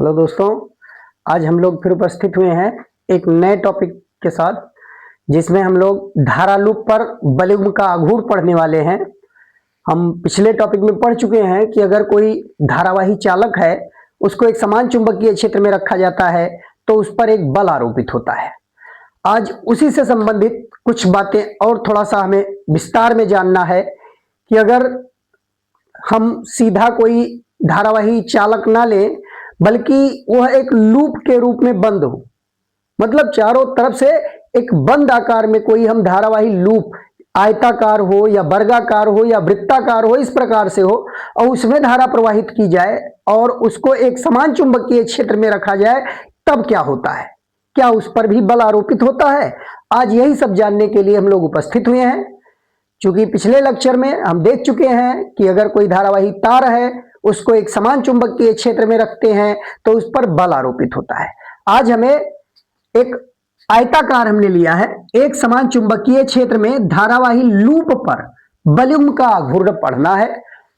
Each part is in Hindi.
हेलो दोस्तों, आज हम लोग फिर उपस्थित हुए हैं एक नए टॉपिक के साथ, जिसमें हम लोग धारा लूप पर बलयुग्म का आघूर्ण पढ़ने वाले हैं। हम पिछले टॉपिक में पढ़ चुके हैं कि अगर कोई धारावाही चालक है, उसको एक समान चुंबकीय क्षेत्र में रखा जाता है तो उस पर एक बल आरोपित होता है। आज उसी से संबंधित कुछ बातें और थोड़ा सा हमें विस्तार में जानना है कि अगर हम सीधा कोई धारावाही चालक ना लें, बल्कि वह एक लूप के रूप में बंद हो, मतलब चारों तरफ से एक बंद आकार में कोई हम धारावाही लूप, आयताकार हो या वर्गाकार हो या वृत्ताकार हो, इस प्रकार से हो और उसमें धारा प्रवाहित की जाए और उसको एक समान चुंबकीय क्षेत्र में रखा जाए, तब क्या होता है? क्या उस पर भी बल आरोपित होता है? आज यही सब जानने के लिए हम लोग उपस्थित हुए हैं। चूंकि पिछले लेक्चर में हम देख चुके हैं कि अगर कोई धारावाही तार है, उसको एक समान चुंबकीय क्षेत्र में रखते हैं तो उस पर बल आरोपित होता है। आज हमें एक आयताकार हमने लिया है, एक समान चुंबकीय क्षेत्र में धारावाही लूप पर बलयुग्म का आघूर्ण पढ़ना है।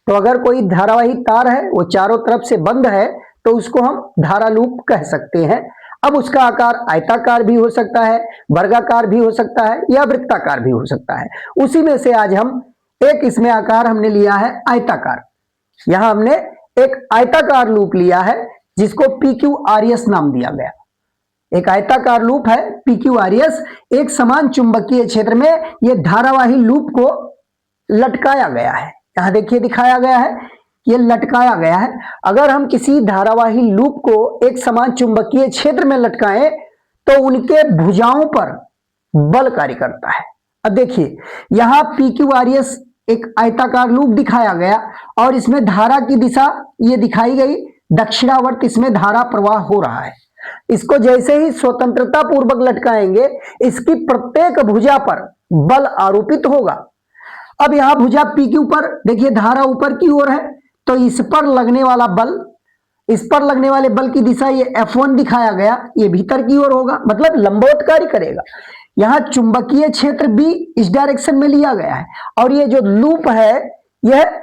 तो अगर कोई धारावाही तार है, वो चारों तरफ से बंद है, तो उसको हम धारा लूप कह सकते हैं। अब उसका आकार आयताकार भी हो सकता है, वर्गाकार भी हो सकता है या वृत्ताकार भी हो सकता है। उसी में से आज हम एक इसमें आकार हमने लिया है आयताकार। यहां हमने एक आयताकार लूप लिया है जिसको PQRS नाम दिया गया। एक आयताकार लूप है PQRS, एक समान चुंबकीय क्षेत्र में यह धारावाही लूप को लटकाया गया है। यहां देखिए दिखाया गया है, ये लटकाया गया है। अगर हम किसी धारावाही लूप को एक समान चुंबकीय क्षेत्र में लटकाएं तो उनके भुजाओं पर बल कार्य करता है। अब देखिए यहां PQRS एक आयताकार लूप दिखाया गया और इसमें धारा की दिशा ये दिखाई गई, दक्षिणावर्त इसमें धारा प्रवाह हो रहा है। इसको जैसे ही स्वतंत्रता पूर्वक लटकाएंगे, इसकी प्रत्येक भुजा पर बल आरोपित होगा। अब यहां भुजा PQ पर देखिए धारा ऊपर की ओर है, तो इस पर लगने वाला बल, इस पर लगने वाले बल की दिशा ये F1 दिखाया गया, ये भीतर की ओर होगा, मतलब लंबवत कार्य करेगा। यहां चुंबकीय क्षेत्र भी इस डायरेक्शन में लिया गया है और ये जो लूप है यह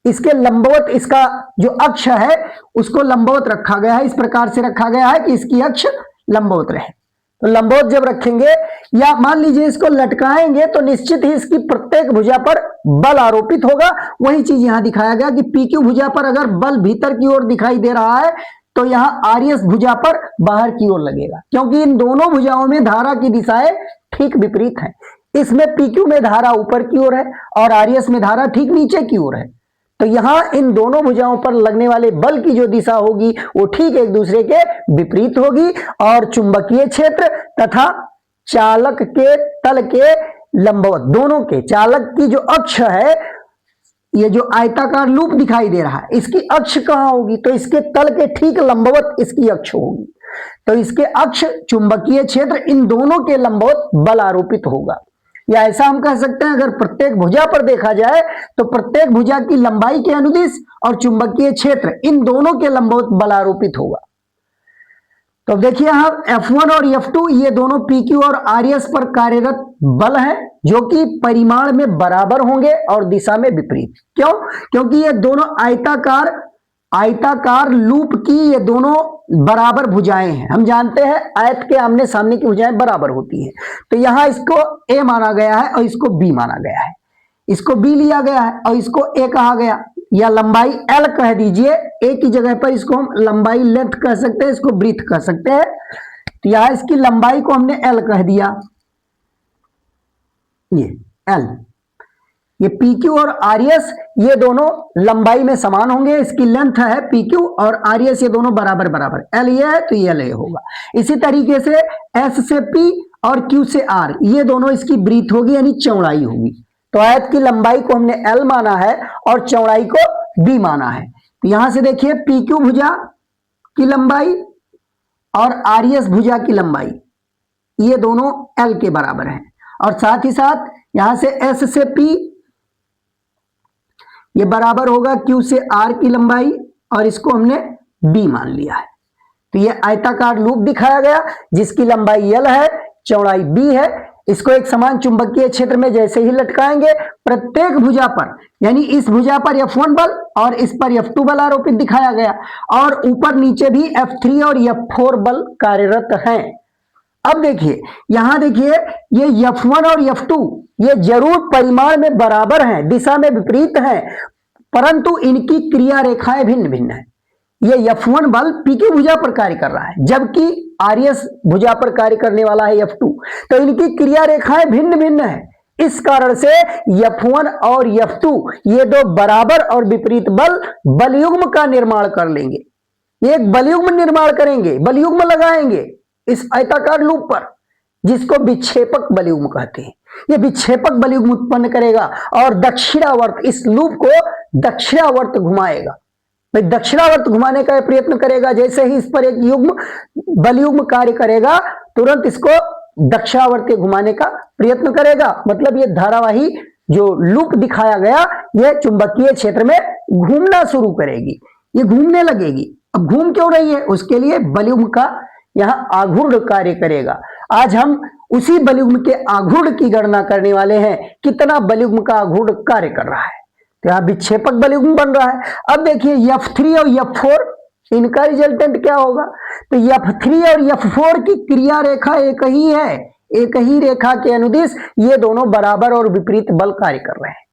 इसके लंबवत, इसका जो अक्ष है उसको लंबवत रखा गया है। इस प्रकार से रखा गया है कि इसकी अक्ष लंबवत रहे। तो लंबवत जब रखेंगे या मान लीजिए इसको लटकाएंगे तो निश्चित ही इसकी प्रत्येक भुजा पर बल आरोपित होगा। वही चीज यहां दिखाया गया कि PQ भुजा पर अगर बल भीतर की ओर दिखाई दे रहा है तो यहां RS भुजा पर बाहर की ओर लगेगा, क्योंकि इन दोनों भुजाओं में धारा की दिशाएं ठीक विपरीत हैं। इसमें PQ में धारा ऊपर की ओर है और RS में धारा ठीक नीचे की ओर है। तो यहां इन दोनों भुजाओं पर लगने वाले बल की जो दिशा होगी वो ठीक एक दूसरे के विपरीत होगी और चुंबकीय क्षेत्र तथा चालक के तल के लंबवत, दोनों के, चालक की जो अक्ष है, ये जो आयताकार लूप दिखाई दे रहा है, इसकी अक्ष कहां होगी? तो इसके तल के ठीक लंबवत इसकी अक्ष होगी। तो इसके अक्ष चुंबकीय क्षेत्र इन दोनों के लंबवत बल आरोपित होगा। या ऐसा हम कह सकते हैं, अगर प्रत्येक भुजा पर देखा जाए तो प्रत्येक भुजा की लंबाई के अनुदिश और चुंबकीय क्षेत्र इन दोनों के लंबवत बल आरोपित होगा। तो देखिए यहां F1 और F2 ये दोनों PQ और RS पर कार्यरत बल हैं, जो कि परिमाण में बराबर होंगे और दिशा में विपरीत। क्यों? क्योंकि ये दोनों आयताकार लूप की ये दोनों बराबर भुजाएं हैं। हम जानते हैं आयत के आमने सामने की भुजाएं बराबर होती हैं। तो यहां इसको A माना गया है और इसको B माना गया है। इसको B लिया गया है और इसको A कहा गया, या लंबाई L कह दीजिए। A की जगह पर इसको हम लंबाई लेंथ कह सकते हैं, इसको ब्रीथ कह सकते हैं। तो यहां इसकी लंबाई को हमने L कह दिया, ये L। ये PQ और RS ये दोनों लंबाई में समान होंगे, इसकी लेंथ है PQ और RS ये दोनों बराबर बराबर, L ये है तो ये L ये होगा। इसी तरीके से S से P और Q से R ये दोनों इसकी ब्रीथ होगी, यानी चौड़ाई होगी। तो आयत की लंबाई को हमने L माना है और चौड़ाई को B माना है। तो यहां से देखिए PQ भुजा की लंबाई और RS भुजा की लंबाई ये दोनों L के बराबर हैं और साथ ही साथ यहां से S से P ये बराबर होगा Q से R की लंबाई और इसको हमने B मान लिया है। तो ये आयताकार लूप दिखाया गया जिसकी लंबाई L है, चौड़ाई B है। इसको एक समान चुंबकीय क्षेत्र में जैसे ही लटकाएंगे, प्रत्येक भुजा पर, यानी इस भुजा पर F1 बल और इस पर F2 बल आरोपित दिखाया गया, और ऊपर नीचे भी F3 और F4 बल कार्यरत हैं। अब देखिए, यहां देखिए, ये F1 और F2 ये जरूर परिमाण में बराबर हैं, दिशा में विपरीत हैं, परंतु इनकी क्रिया रेखाएं भिन्न भिन्न हैं। ये F1 बल PQ भुजा पर कार्य कर रहा है, जबकि RS भुजा पर कार्य करने वाला है F2, तो इनकी क्रिया रेखाएं भिन्न भिन्न है। इस कारण से F1 और F2 ये दो बराबर और विपरीत बल बलयुग्म का निर्माण कर लेंगे। ये एक बलयुग्म निर्माण करेंगे, बलयुग्म लगाएंगे इस आयताकार लूप पर, जिसको विक्षेपक बलयुग्म कहते हैं। ये विक्षेपक बलयुग्म उत्पन्न करेगा और दक्षिणावर्त, इस लूप को दक्षिणावर्त घुमाएगा। दक्षिणावर्त घुमाने का प्रयत्न करेगा। जैसे ही इस पर एक युग्म बलयुग्म कार्य करेगा, तुरंत इसको दक्षिणावर्त घुमाने का प्रयत्न करेगा। मतलब ये धारावाही जो लूप दिखाया गया, यह चुंबकीय क्षेत्र में घूमना शुरू करेगी, ये घूमने लगेगी। अब घूम क्यों रही है, उसके लिए बलयुग्म का यहां आघूर्ण कार्य करेगा। आज हम उसी बलयुग्म के आघूर्ण की गणना करने वाले हैं, कितना बलयुग्म का आघूर्ण कार्य कर रहा है। तो यहां विक्षेपक बलयुग्म बन रहा है। अब देखिए F3 और F4, इनका रिजल्टेंट क्या होगा। तो F3 और F4 की क्रिया रेखा एक ही है, एक ही रेखा के अनुदिश ये दोनों बराबर और विपरीत बल कार्य कर रहे हैं।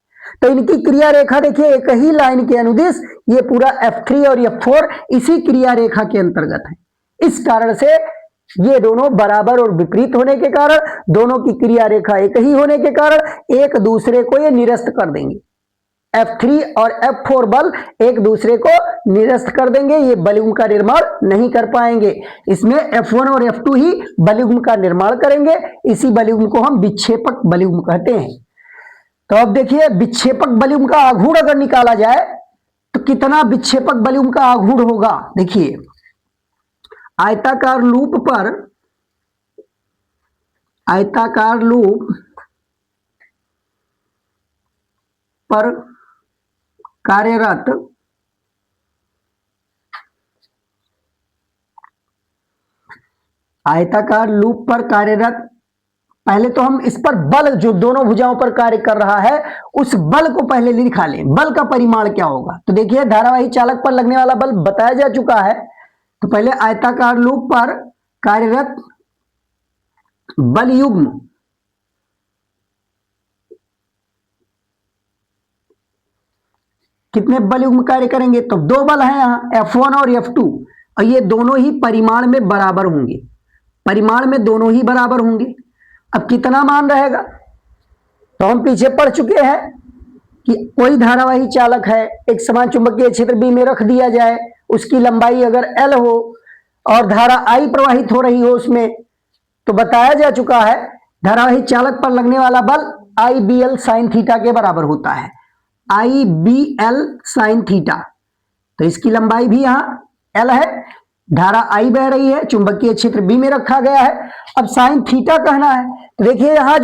तो इनकी क्रिया रेखा देखिए, एक ही लाइन के अनुदिश ये पूरा F3 और F4 इसी क्रिया रेखा के अंतर्गत है। इस कारण से ये दोनों बराबर और विपरीत होने के कारण, दोनों की क्रिया रेखा एक ही होने के कारण एक दूसरे को ये निरस्त कर देंगे। F3 और F4 बल एक दूसरे को निरस्त कर देंगे, ये बलयुग्म का निर्माण नहीं कर पाएंगे। इसमें F1 और F2 ही बलयुग्म का निर्माण करेंगे। इसी बलयुग्म को हम विक्षेपक बलयुग्म कहते हैं। तो अब देखिए, विक्षेपक बलयुग्म का आघूर्ण अगर निकाला जाए तो कितना विक्षेपक बलयुग्म का आघूर्ण होगा। देखिए, आयताकार लूप पर कार्यरत पहले तो हम इस पर बल जो दोनों भुजाओं पर कार्य कर रहा है, उस बल को पहले लिखा लें। बल का परिमाण क्या होगा। तो देखिए, धारावाही चालक पर लगने वाला बल बताया जा चुका है। तो पहले आयताकार लूप पर कार्यरत बलयुग्म कितने बलयुग्म कार्य करेंगे। तो दो बल हैं यहां, F1 और F2, और ये दोनों ही परिमाण में बराबर होंगे, परिमाण में दोनों ही बराबर होंगे। अब कितना मान रहेगा, तो हम पीछे पढ़ चुके हैं कि कोई धारावाही चालक है, एक समान चुंबकीय क्षेत्र B में रख दिया जाए, उसकी लंबाई अगर L हो और धारा I प्रवाहित हो रही हो उसमें, तो बताया जा चुका है धारावाही चालक पर लगने वाला बल IBL साइन थीटा के बराबर होता है। IBL साइन थीटा, तो इसकी लंबाई भी यहां L है, धारा I बह रही है, चुंबकीय क्षेत्र B में रखा गया है। अब साइन थीटा कहना है, तो देखिए यहां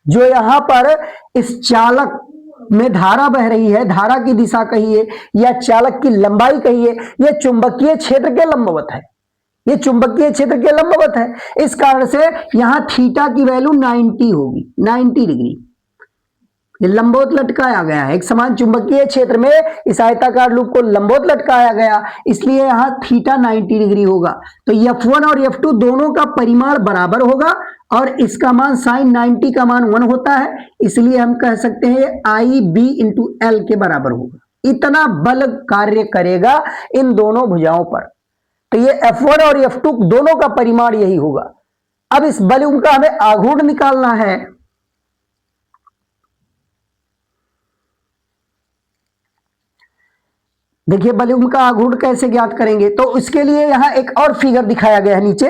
जो यहां पर इस चालक में धारा बह रही है, धारा की दिशा कहिए या चालक की लंबाई कहिए, यह चुंबकीय क्षेत्र के लंबवत है, ये चुंबकीय क्षेत्र के लंबवत है। इस कारण से यहां थीटा की वैल्यू 90 होगी, 90 डिग्री। ये लंबवत लटकाया गया है, एक समान चुंबकीय क्षेत्र में इस आयताकार लूप को लंबवत लटकाया गया, इसलिए यहां थीटा 90 डिग्री होगा। तो F1 और F2 दोनों का परिमाण बराबर होगा और इसका मान साइन 90 का मान 1 होता है, इसलिए हम कह सकते हैं IB इंटू L के बराबर होगा। इतना बल कार्य करेगा इन दोनों भुजाओं पर। तो ये F1 और F2 दोनों का परिमाण यही होगा। अब इस बलयुग्म का हमें आघूर्ण निकालना है। देखिए, बलयुग्म का आघूर्ण कैसे ज्ञात करेंगे, तो उसके लिए यहां एक और फिगर दिखाया गया है नीचे।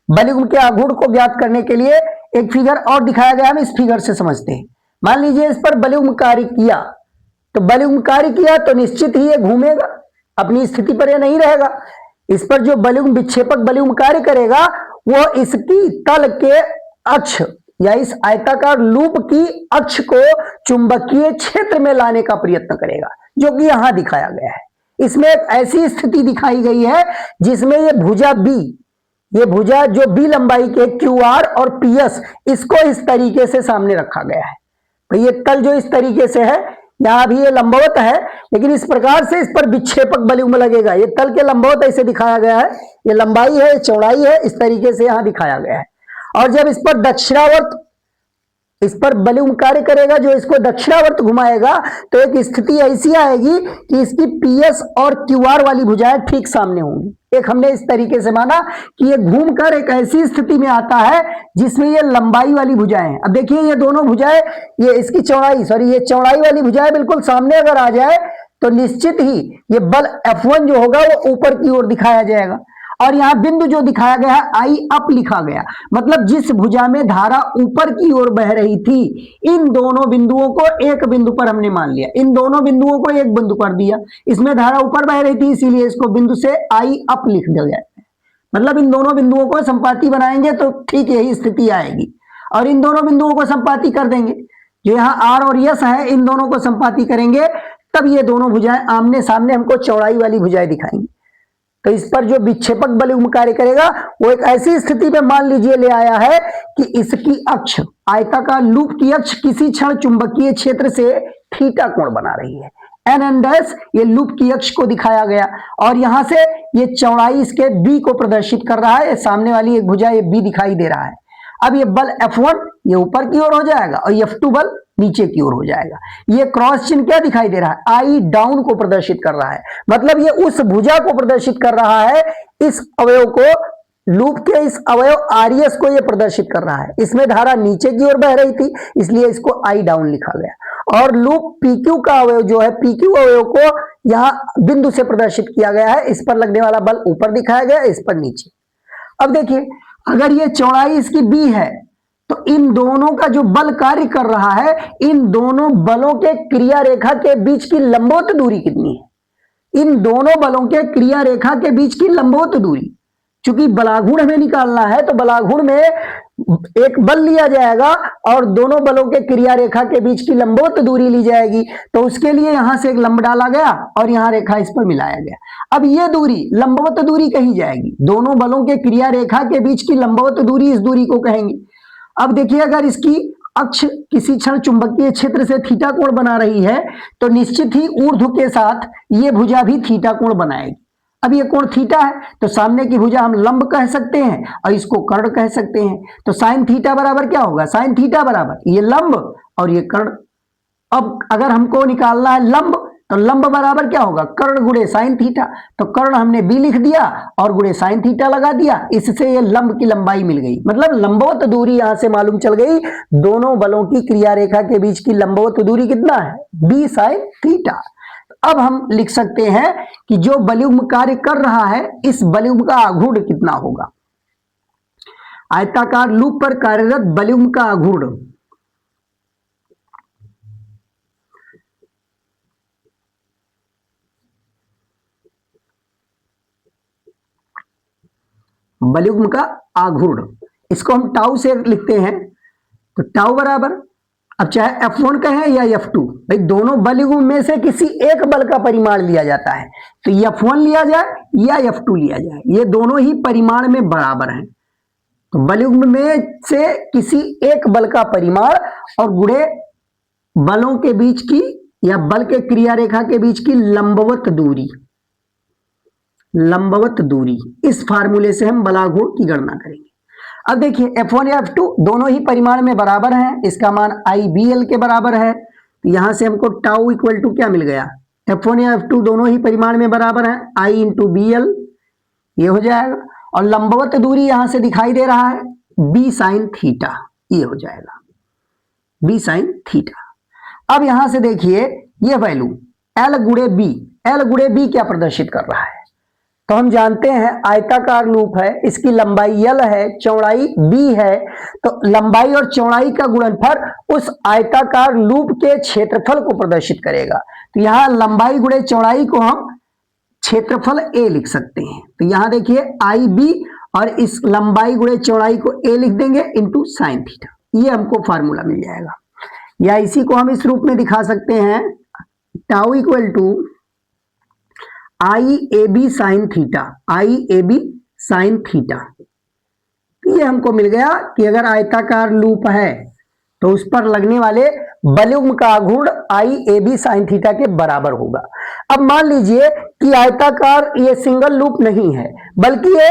बलयुग्म के आघूर्ण को ज्ञात करने के लिए एक फिगर और दिखाया गया, हम इस फिगर से समझते हैं। मान लीजिए इस पर बलयुग्म कार्य किया, तो बलयुग्म कार्य किया तो निश्चित ही ये घूमेगा, अपनी स्थिति पर यह नहीं रहेगा। इस पर जो बलयुग्म विक्षेपक बलयुग्म कार्य करेगा वो इसकी तल के अक्ष या इस आयताकार लूप की अक्ष को चुंबकीय क्षेत्र में लाने का प्रयत्न करेगा, जो कि यहां दिखाया गया है। इसमें एक ऐसी स्थिति दिखाई गई है जिसमें ये भुजा B ये भुजा जो बी लंबाई के क्यू आर और पी एस, इसको इस तरीके से सामने रखा गया है। तो ये तल जो इस तरीके से है, यहां भी ये लंबवत है, लेकिन इस प्रकार से इस पर विक्षेपक बलयुग्म लगेगा। ये तल के लंबवत ऐसे दिखाया गया है, ये लंबाई है, चौड़ाई है, इस तरीके से यहां दिखाया गया है। और जब इस पर दक्षिणावर्त, इस पर बलयुग्म कार्य करेगा, जो इसको दक्षिणावर्त घुमाएगा, तो एक स्थिति ऐसी आएगी कि इसकी पीएस और क्यूआर वाली भुजाएं ठीक सामने होंगी। एक हमने इस तरीके से माना कि ये घूमकर एक ऐसी स्थिति में आता है जिसमें ये लंबाई वाली भुजाएं हैं। अब देखिए ये दोनों भुजाएं, ये इसकी चौड़ाई, सॉरी ये चौड़ाई वाली भुजाएं बिल्कुल सामने अगर आ जाए तो निश्चित ही ये बल F1 जो होगा वो ऊपर की ओर दिखाया जाएगा। और यहां बिंदु जो दिखाया गया है आई अप लिखा गया, मतलब जिस भुजा में धारा ऊपर की ओर बह रही थी, इन दोनों बिंदुओं को एक बिंदु पर हमने मान लिया, इन दोनों बिंदुओं को एक बिंदु पर दिया। इसमें धारा ऊपर बह रही थी, इसीलिए इसको बिंदु से आई अप लिख दिया गया। मतलब इन दोनों बिंदुओं को संपाती बनाएंगे तो ठीक यही स्थिति आएगी। और इन दोनों बिंदुओं को संपाती कर देंगे, जो यहाँ आर और यस है, इन दोनों को संपाती करेंगे, तब ये दोनों भुजाएं आमने सामने हमको चौड़ाई वाली भुजाएं दिखाएंगी। तो इस पर जो विक्षेपक बलयुग्म कार्य करेगा वो एक ऐसी स्थिति में मान लीजिए ले आया है कि इसकी अक्ष, आयताकार लूप की अक्ष किसी क्षण चुंबकीय क्षेत्र से थीटा कोण बना रही है। एन एन डैश ये लूप की अक्ष को दिखाया गया, और यहां से ये चौड़ाई इसके बी को प्रदर्शित कर रहा है। सामने वाली एक भुजा ये बी दिखाई दे रहा है। अब ये बल F1 ये ऊपर की ओर हो जाएगा और F2 बल नीचे की ओर हो जाएगा। ये क्रॉस चिन्ह क्या दिखाई दे रहा है? आई डाउन को प्रदर्शित कर रहा है, मतलब ये उस भुजा को प्रदर्शित कर रहा है, इस अवयव को, लूप के इस अवयव आरएस को ये प्रदर्शित कर रहा है। इसमें धारा नीचे की ओर बह रही थी, इसलिए इसको आई डाउन लिखा गया। और लूप PQ का अवयव जो है, PQ अवयव को यहां बिंदु से प्रदर्शित किया गया है। इस पर लगने वाला बल ऊपर दिखाया गया, इस पर नीचे। अब देखिए अगर ये चौड़ाई इसकी बी है तो इन दोनों का जो बल कार्य कर रहा है, इन दोनों बलों के क्रिया रेखा के बीच की लंबवत दूरी कितनी है? इन दोनों बलों के क्रिया रेखा के बीच की लंबवत दूरी, चूंकि बलाघूर्ण हमें निकालना है तो बलाघूर्ण में एक बल लिया जाएगा और दोनों बलों के क्रिया रेखा के बीच की लंबवत दूरी ली जाएगी। तो उसके लिए यहां से एक लंब डाला गया और यहां रेखा इस पर मिलाया गया। अब ये दूरी लंबवत दूरी कही जाएगी, दोनों बलों के क्रिया रेखा के बीच की लंबवत दूरी, इस दूरी को कहेंगे। अब देखिए अगर इसकी अक्ष किसी क्षण चुंबकीय क्षेत्र से थीटा कोण बना रही है तो निश्चित ही ऊर्ध्व के साथ ये भुजा भी थीटा कोण बनाएगी। अब ये कोण थीटा है तो सामने की भुजा हम लंब कह सकते हैं और इसको कर्ण कह सकते हैं। तो साइन थीटा बराबर क्या होगा? साइन थीटा बराबर ये लंब और ये कर्ण। अब अगर हमको निकालना है लंब, तो लंब बराबर क्या होगा? कर्ण गुणे साइन थीटा। तो कर्ण हमने बी लिख दिया और गुणे साइन थीटा लगा दिया, इससे ये लंब की लंबाई मिल गई। मतलब लंबवत दूरी यहां से मालूम चल गई, दोनों बलों की क्रिया रेखा के बीच की लंबवत दूरी कितना है? B sine theta. अब हम लिख सकते हैं कि जो बलयुग्म कार्य कर रहा है, इस बलयुग्म का आघूर्ण कितना होगा? आयताकार लूप पर कार्यरत बलयुग्म का आघूर्ण, बलयुग्म का आघूर्ण, इसको हम टाउ से लिखते हैं। तो टाउ बराबर, अब चाहे F1 कहें या F2, भाई दोनों बलयुग्म में से किसी एक बल का परिमाण लिया जाता है। तो F1 लिया जाए या F2 लिया जाए, ये दोनों ही परिमाण में बराबर हैं। तो बलयुग्म में से किसी एक बल का परिमाण और गुणे बलों के बीच की या बल के क्रिया रेखा के बीच की लंबवत दूरी, लंबवत दूरी, इस फार्मूले से हम बलाघूर्ण की गणना करेंगे। अब देखिए F1 या F2 दोनों ही परिमाण में बराबर हैं, इसका मान IBL के बराबर है। तो यहां से हमको टाउ इक्वल टू क्या मिल गया? F1 या F2 दोनों ही परिमाण में बराबर हैं, I इंटू BL, ये हो जाएगा। और लंबवत दूरी यहां से दिखाई दे रहा है B साइन थीटा, ये हो जाएगा B साइन थीटा। अब यहां से देखिए ये वैल्यू L गुणे B, L गुणे B क्या प्रदर्शित कर रहा है? तो हम जानते हैं आयताकार लूप है, इसकी लंबाई L है, चौड़ाई B है। तो लंबाई और चौड़ाई का गुणनफल उस आयताकार लूप के क्षेत्रफल को प्रदर्शित करेगा। तो यहां लंबाई गुणे चौड़ाई को हम क्षेत्रफल A लिख सकते हैं। तो यहां देखिए IB और इस लंबाई गुणे चौड़ाई को A लिख देंगे इंटू साइन थीटा, ये हमको फार्मूला मिल जाएगा। या इसी को हम इस रूप में दिखा सकते हैं, tau equal to I A B sine theta, I A B sine theta, ये हमको मिल गया कि अगर आयताकार लूप है तो उस पर लगने वाले बलयुग्म का आघूर्ण आई ए बी साइन थीटा के बराबर होगा। अब मान लीजिए कि आयताकार ये सिंगल लूप नहीं है बल्कि ये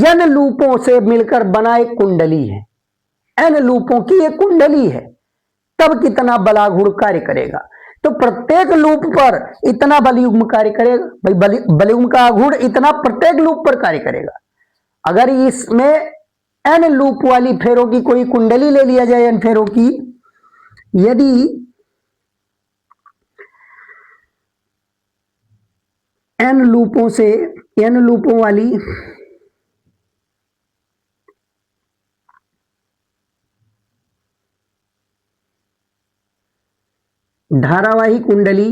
n लूपों से मिलकर बना एक कुंडली है, n लूपों की एक कुंडली है, तब कितना बलाघूर्ण कार्य करेगा? तो प्रत्येक लूप पर इतना बलयुग्म कार्य करेगा। भाई बलयुग्म का आघूर्ण इतना प्रत्येक लूप पर कार्य करेगा। अगर इसमें n लूप वाली फेरों की कोई कुंडली ले लिया जाए, n फेरों की, यदि n लूपों वाली धारावाही कुंडली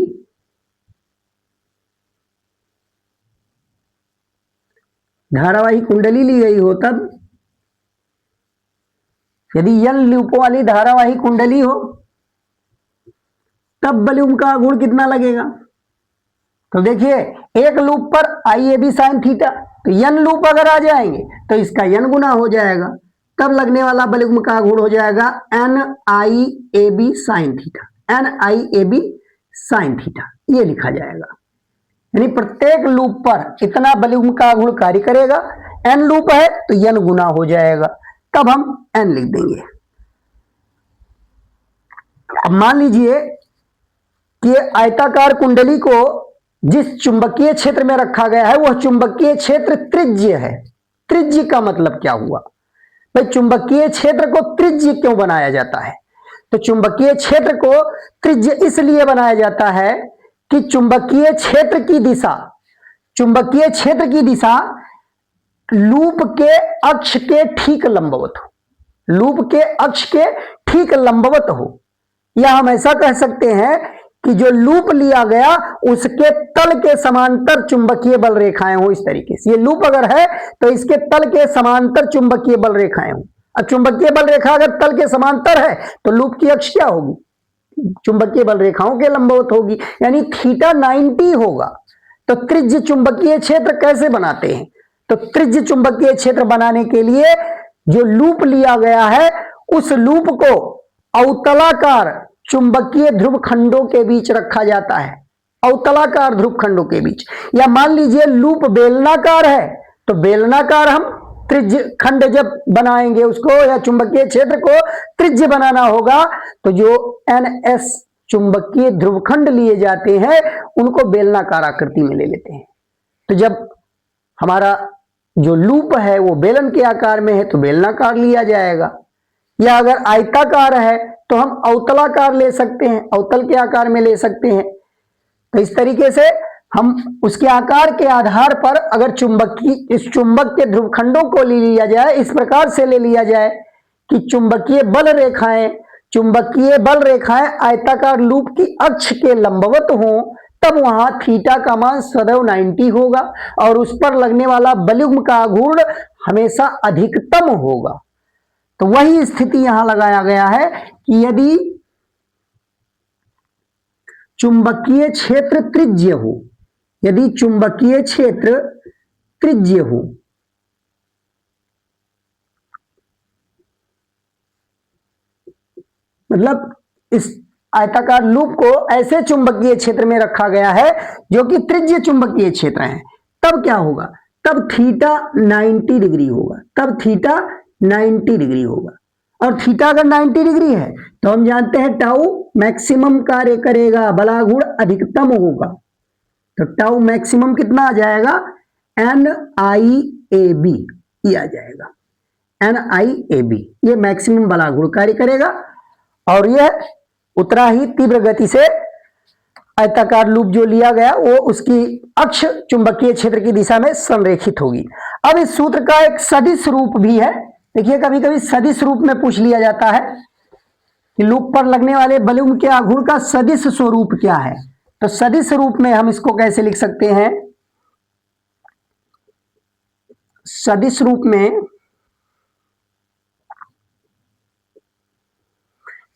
ली गई हो, तब यदि n लूपों वाली धारावाही कुंडली हो तब बलयुग्म का आघूर्ण कितना लगेगा? तो देखिए एक लूप पर आई ए बी साइन थीटा, तो n लूप अगर आ जाएंगे तो इसका n गुना हो जाएगा, तब लगने वाला बलयुग्म का आघूर्ण हो जाएगा n I A B sine theta, n I A B sine theta, ये लिखा जाएगा। यानी प्रत्येक लूप पर इतना बलयुग्म का आघूर्ण कार्य करेगा। n लूप है तो n गुना हो जाएगा, तब हम n लिख देंगे। अब मान लीजिए कि आयताकार कुंडली को जिस चुंबकीय क्षेत्र में रखा गया है वह चुंबकीय क्षेत्र त्रिज्य है। त्रिज्य का मतलब क्या हुआ? भाई चुंबकीय क्षेत्र को त्रिज्य क्यों बनाया जाता है? तो चुंबकीय क्षेत्र को त्रिज्य इसलिए बनाया जाता है कि चुंबकीय क्षेत्र की दिशा लूप के अक्ष के ठीक लंबवत हो, लूप के अक्ष के ठीक लंबवत हो। या हम ऐसा कह सकते हैं कि जो लूप लिया गया उसके तल के समांतर चुंबकीय बल रेखाएं हो। इस तरीके से ये लूप अगर है तो इसके तल के समांतर चुंबकीय बल रेखाएं हो। अब चुंबकीय बल रेखा अगर तल के समांतर है तो लूप की अक्ष क्या होगी? चुंबकीय बल रेखाओं के लंबवत होगी, यानी थीटा 90 होगा। तो त्रिज्य चुंबकीय क्षेत्र कैसे बनाते हैं? तो त्रिज्य चुंबकीय क्षेत्र बनाने के लिए जो लूप लिया गया है उस लूप को अवतलाकार चुंबकीय ध्रुव खंडों के बीच रखा जाता है, अवतलाकार ध्रुव खंडों के बीच। या मान लीजिए लूप बेलनाकार है तो बेलनाकार हम त्रिज्य खंड जब बनाएंगे उसको, या चुंबकीय क्षेत्र को त्रिज्य बनाना होगा तो जो NS चुंबकीय ध्रुव खंड लिए जाते हैं उनको बेलनाकार आकृति में ले लेते हैं। तो जब हमारा जो लूप है वो बेलन के आकार में है तो बेलनाकार लिया जाएगा, या अगर आयताकार है तो हम अवतलाकार ले सकते हैं, अवतल के आकार में ले सकते हैं। तो इस तरीके से हम उसके आकार के आधार पर अगर इस चुंबक के ध्रुवखंडों को ले लिया जाए, इस प्रकार से ले लिया जाए कि चुंबकीय बल रेखाएं आयताकार लूप की अक्ष के लंबवत हों, तब वहां थीटा का मान सदैव 90 होगा और उस पर लगने वाला बलयुग्म का आघूर्ण हमेशा अधिकतम होगा। तो वही स्थिति यहां लगाया गया है कि यदि चुंबकीय क्षेत्र त्रिज्य हो, यदि चुंबकीय क्षेत्र त्रिज्य हो, मतलब इस आयताकार लूप को ऐसे चुंबकीय क्षेत्र में रखा गया है जो कि त्रिज्य चुंबकीय क्षेत्र है, तब क्या होगा? तब थीटा 90 डिग्री होगा, तब थीटा 90 डिग्री होगा। और थीटा अगर 90 डिग्री है तो हम जानते हैं टाउ मैक्सिमम कार्य करेगा, बलाघूर्ण अधिकतम होगा। तो टाउ मैक्सिमम कितना आ जाएगा? NIAB ये आ जाएगा, NIAB ये मैक्सिमम बलाघूर्ण कार्य करेगा और यह उतना ही तीव्र गति से आयताकार लूप जो लिया गया वो उसकी अक्ष चुंबकीय क्षेत्र की दिशा में संरेखित होगी। अब इस सूत्र का एक सदिश रूप भी है। देखिए कभी कभी सदिश रूप में पूछ लिया जाता है कि लूप पर लगने वाले बलयुग्म के आघूर्ण का सदिश स्वरूप क्या है। तो सदिश रूप में हम इसको कैसे लिख सकते हैं? सदिश रूप में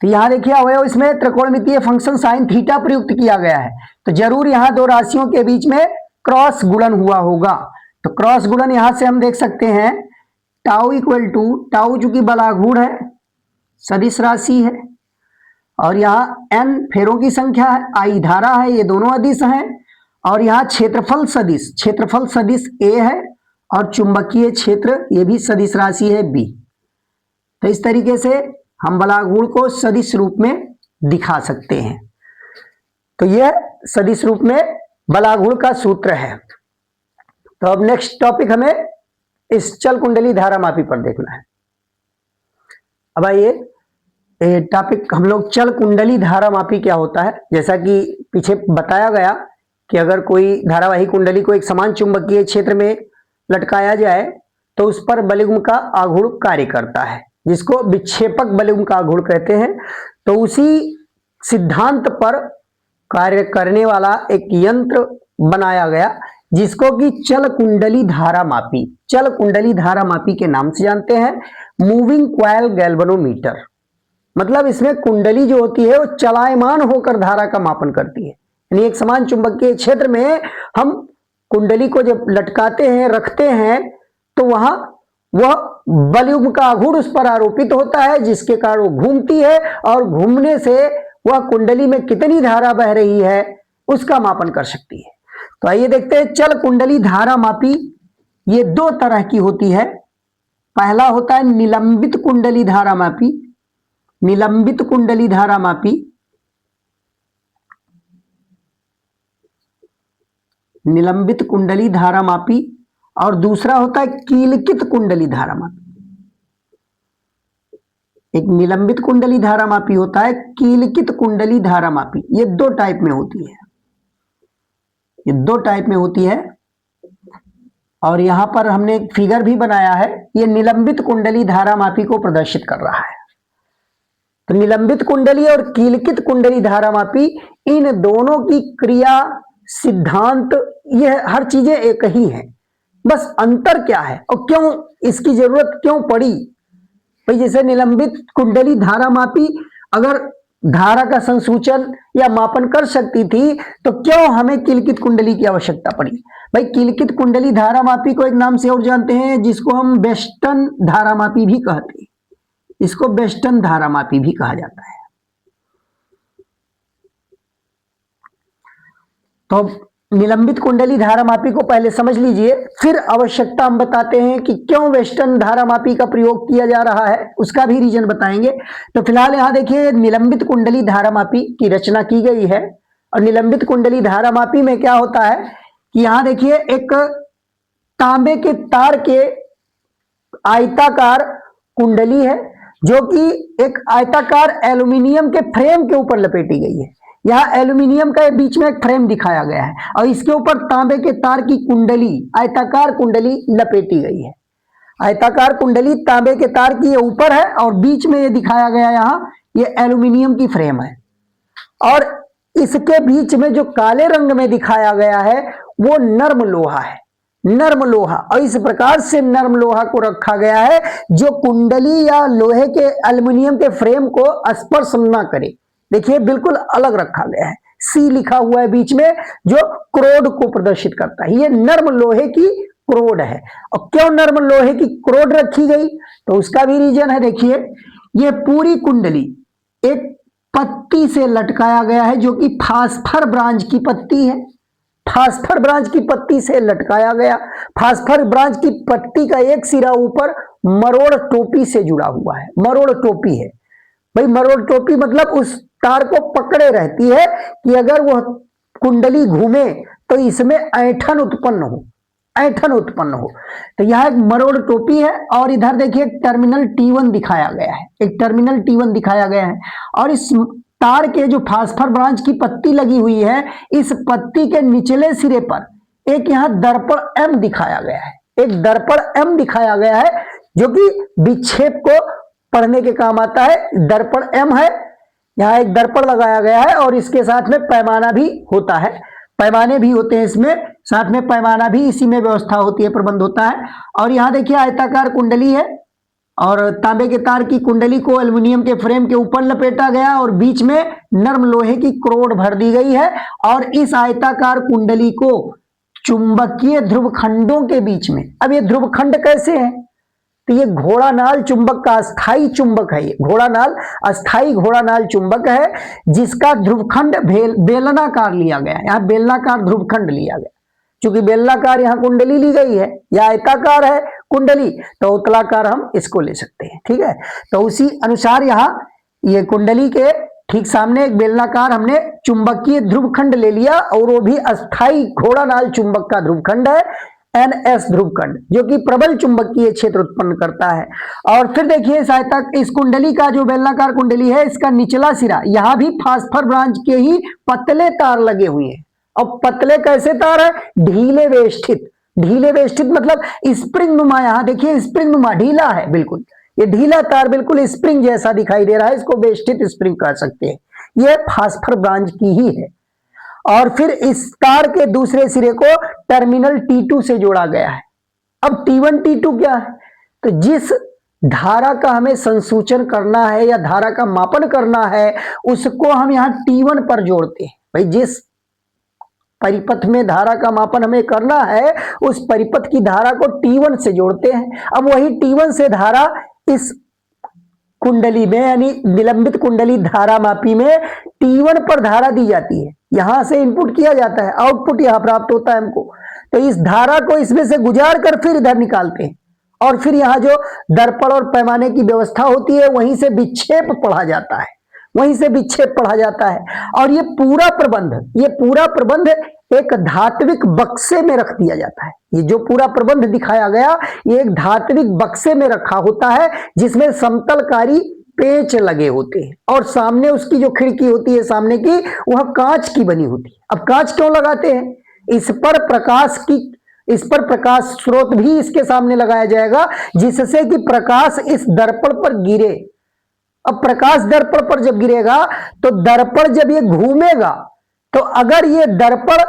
तो यहां देखिए अवयव इसमें त्रिकोणमितीय फंक्शन साइन थीटा प्रयुक्त किया गया है, तो जरूर यहां दो राशियों के बीच में क्रॉस गुणन हुआ होगा। तो क्रॉस गुणन यहां से हम देख सकते हैं टाउ इक्वल टू, टाउ चूंकि बलाघूर्ण है, सदिश राशि है, और यहाँ n फेरों की संख्या है, I धारा है, ये दोनों अदिश हैं, और यहाँ क्षेत्रफल सदिश A है, और चुंबकीय क्षेत्र ये भी सदिश राशि है B। तो इस तरीके से हम बलाघूर्ण को सदिश रूप में दिखा सकते हैं। तो यह सदिश रूप में बलाघूर्ण का सूत्र है। तो अब नेक्स्ट टॉपिक हमें इस चल कुंडली धारामापी पर देखना है। अब आइए टॉपिक हम लोग चल कुंडली धारामापी क्या होता है। जैसा कि पीछे बताया गया कि अगर कोई धारावाही कुंडली को एक समान चुंबकीय क्षेत्र में लटकाया जाए तो उस पर बलयुग्म का आघूर्ण कार्य करता है, जिसको विक्षेपक बलयुग्म का आघूर्ण कहते हैं। तो उसी सिद्धांत पर कार्य करने वाला एक यंत्र बनाया गया जिसको कि चल कुंडली धारामापी के नाम से जानते हैं, मूविंग कॉइल गैल्वेनोमीटर। मतलब इसमें कुंडली जो होती है वो चलायमान होकर धारा का मापन करती है। यानी एक समान चुंबकीय क्षेत्र में हम कुंडली को जब लटकाते हैं, रखते हैं, तो वहां वह बलयुग्म का आघूर्ण उस पर आरोपित होता है, जिसके कारण वो घूमती है, और घूमने से वह कुंडली में कितनी धारा बह रही है उसका मापन कर सकती है। तो आइए देखते हैं चल कुंडली धारामापी ये दो तरह की होती है। पहला होता है निलंबित कुंडली धारामापी, निलंबित कुंडली धारामापी, निलंबित कुंडली धारामापी, और दूसरा होता है कीलकित कुंडली धारामापी। एक निलंबित कुंडली धारामापी होता है, कीलकित कुंडली धारामापी। ये दो टाइप में होती है, ये दो टाइप में होती है। और यहां पर हमने एक फिगर भी बनाया है, ये निलंबित कुंडली धारामापी को प्रदर्शित कर रहा है। तो निलंबित कुंडली और कीलकित कुंडली धारामापी, इन दोनों की क्रिया, सिद्धांत, यह हर चीजें एक ही हैं। बस अंतर क्या है और क्यों इसकी जरूरत क्यों पड़ी। भाई जैसे निलंबित कुंडली धारामापी अगर धारा का संसूचन या मापन कर सकती थी, तो क्यों हमें कीलकित कुंडली की आवश्यकता पड़ी। भाई कीलकित कुंडली धारामापी को एक नाम से और जानते हैं, जिसको हम वेस्टर्न धारामापी भी कहते हैं। इसको वेस्टर्न धारामापी भी कहा जाता है। तो निलंबित कुंडली धारामापी को पहले समझ लीजिए, फिर आवश्यकता हम बताते हैं कि क्यों वेस्टर्न धारामापी का प्रयोग किया जा रहा है, उसका भी रीजन बताएंगे। तो फिलहाल यहां देखिए निलंबित कुंडली धारामापी की रचना की गई है। और निलंबित कुंडली धारामापी में क्या होता है कि यहां देखिए एक तांबे के तार के आयताकार कुंडली है, जो कि एक आयताकार एल्यूमिनियम के फ्रेम के ऊपर लपेटी गई है। यहाँ एल्यूमिनियम का बीच में एक फ्रेम दिखाया गया है और इसके ऊपर तांबे के तार की कुंडली, आयताकार कुंडली लपेटी गई है। आयताकार कुंडली तांबे के तार की ऊपर है और बीच में ये दिखाया गया, यहाँ ये एल्यूमिनियम की फ्रेम है। और इसके बीच में जो काले रंग में दिखाया गया है वो नर्म लोहा है, नर्म लोहा। और इस प्रकार से नर्म लोहा को रखा गया है जो कुंडली या लोहे के एल्यूमिनियम के फ्रेम को स्पर्श न करे। देखिए बिल्कुल अलग रखा गया है, सी लिखा हुआ है बीच में, जो क्रोड को प्रदर्शित करता है। ये नर्म लोहे की क्रोड है। और क्यों नर्म लोहे की क्रोड रखी गई, तो उसका भी रीजन है। देखिए ये पूरी कुंडली एक पत्ती से लटकाया गया है, जो कि फास्फर ब्रांच की पत्ती है। फास्फर ब्रांच की पत्ती से लटकाया गया। फास्फर ब्रांच की पत्ती का एक सिरा ऊपर मरोड़ टोपी से जुड़ा हुआ है, मरोड़ टोपी है। भाई मरोड़ टोपी मतलब उस तार को पकड़े रहती है कि अगर वह कुंडली घूमे तो इसमें ऐंठन उत्पन्न हो, ऐंठन उत्पन्न हो। तो यह एक मरोड़ टोपी है। और इधर देखिए टर्मिनल T1 दिखाया गया है, एक टर्मिनल T1 दिखाया गया है। और इस तार के जो फास्फर ब्रांच की पत्ती लगी हुई है, इस पत्ती के निचले सिरे पर एक यहाँ दर्पण M दिखाया गया है, एक दर्पण M दिखाया गया है, जो कि विक्षेप को पढ़ने के काम आता है। दर्पण M है, यहाँ एक दर्पण लगाया गया है और इसके साथ में पैमाना भी होता है, पैमाने भी होते हैं इसमें, साथ में पैमाना भी इसी में व्यवस्था होती है, प्रबंध होता है। और यहाँ देखिए आयताकार कुंडली है और तांबे के तार की कुंडली को एल्युमिनियम के फ्रेम के ऊपर लपेटा गया और बीच में नर्म लोहे की क्रोड भर दी गई है। और इस आयताकार कुंडली को चुंबकीय ध्रुवखंडों के बीच में, अब ये ध्रुवखंड कैसे है, तो ये घोड़ानाल चुंबक का अस्थाई चुंबक है। ये घोड़ानाल अस्थाई घोड़ानाल चुंबक है जिसका ध्रुवखंड बेलनाकार लिया गया। यहाँ बेलनाकार ध्रुवखंड लिया गया। चूंकि बेलनाकार यहाँ कुंडली ली गई है या आयताकार है कुंडली, तो उत्तलाकार हम इसको ले सकते हैं। ठीक है, तो उसी अनुसार यहाँ ये कुंडली के ठीक सामने एक बेलनाकार हमने चुंबकीय ध्रुवखंड ले लिया और वो भी अस्थाई घोड़ानाल चुंबक का ध्रुवखंड है, NS ध्रुवखंड, जो कि प्रबल चुंबकीय क्षेत्र उत्पन्न करता है। और फिर देखिए इस कुंडली का जो बेलनाकार कुंडली है, इसका निचला सिरा, यहां भी फास्फर ब्रांच के ही पतले तार लगे हुए हैं। अब पतले कैसे तार है? ढीले वेष्टित। ढीले वेष्टित मतलब स्प्रिंग नुमा। यहां देखिए स्प्रिंग नुमा, ढीला है बिल्कुल। ये ढीला तार बिल्कुल स्प्रिंग जैसा दिखाई दे रहा है, इसको वेष्टित स्प्रिंग कह सकते हैं। यह फास्फर ब्रांच की ही है। और फिर इस तार के दूसरे सिरे को टर्मिनल T2 से जोड़ा गया है। अब T1 T2 क्या है? तो जिस धारा का हमें संसूचन करना है या धारा का मापन करना है, उसको हम यहां T1 पर जोड़ते हैं। भाई जिस परिपथ में धारा का मापन हमें करना है, उस परिपथ की धारा को T1 से जोड़ते हैं। अब वही T1 से धारा इस कुंडली में यानी निलंबित कुंडली धारा मापी में T1 पर धारा दी जाती है। यहां से इनपुट किया जाता है, आउटपुट यहां प्राप्त होता है हमको। तो इस धारा को इसमें से गुजार कर फिर इधर निकालते हैं और फिर यहां जो दर्पण और पैमाने की व्यवस्था होती है, वहीं से विक्षेप पढ़ा जाता है, वहीं से विक्षेप पढ़ा जाता है। और ये पूरा प्रबंध एक धात्विक बक्से में रख दिया जाता है। ये जो पूरा प्रबंध दिखाया गया, ये एक धात्विक बक्से में रखा होता है, जिसमें समतलकारी पेच लगे होते हैं और सामने उसकी जो खिड़की होती है सामने की, वह कांच की बनी होती है। अब कांच क्यों लगाते हैं? इस पर प्रकाश स्रोत भी इसके सामने लगाया जाएगा, जिससे कि प्रकाश इस दर्पण पर गिरे। अब प्रकाश दर्पण पर जब गिरेगा, तो दर्पण जब ये घूमेगा, तो अगर ये दर्पण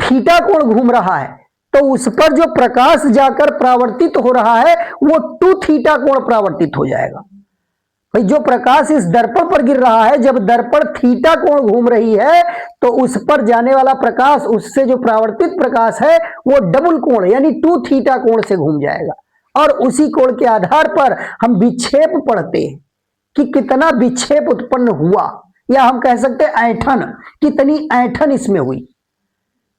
थीटा कोण घूम रहा है, तो उस पर जो प्रकाश जाकर परावर्तित हो रहा है, वो 2 थीटा कोण परावर्तित हो जाएगा। भाई जो प्रकाश इस दर्पण पर गिर रहा है, जब दर्पण थीटा कोण घूम रही है, तो उस पर जाने वाला प्रकाश, उससे जो परावर्तित प्रकाश है, वो डबल कोण यानी 2 थीटा कोण से घूम जाएगा। और उसी कोण के आधार पर हम विक्षेप पढ़ते हैं कि कितना विक्षेप उत्पन्न हुआ, या हम कह सकते हैं ऐंठन, कितनी ऐंठन इसमें हुई।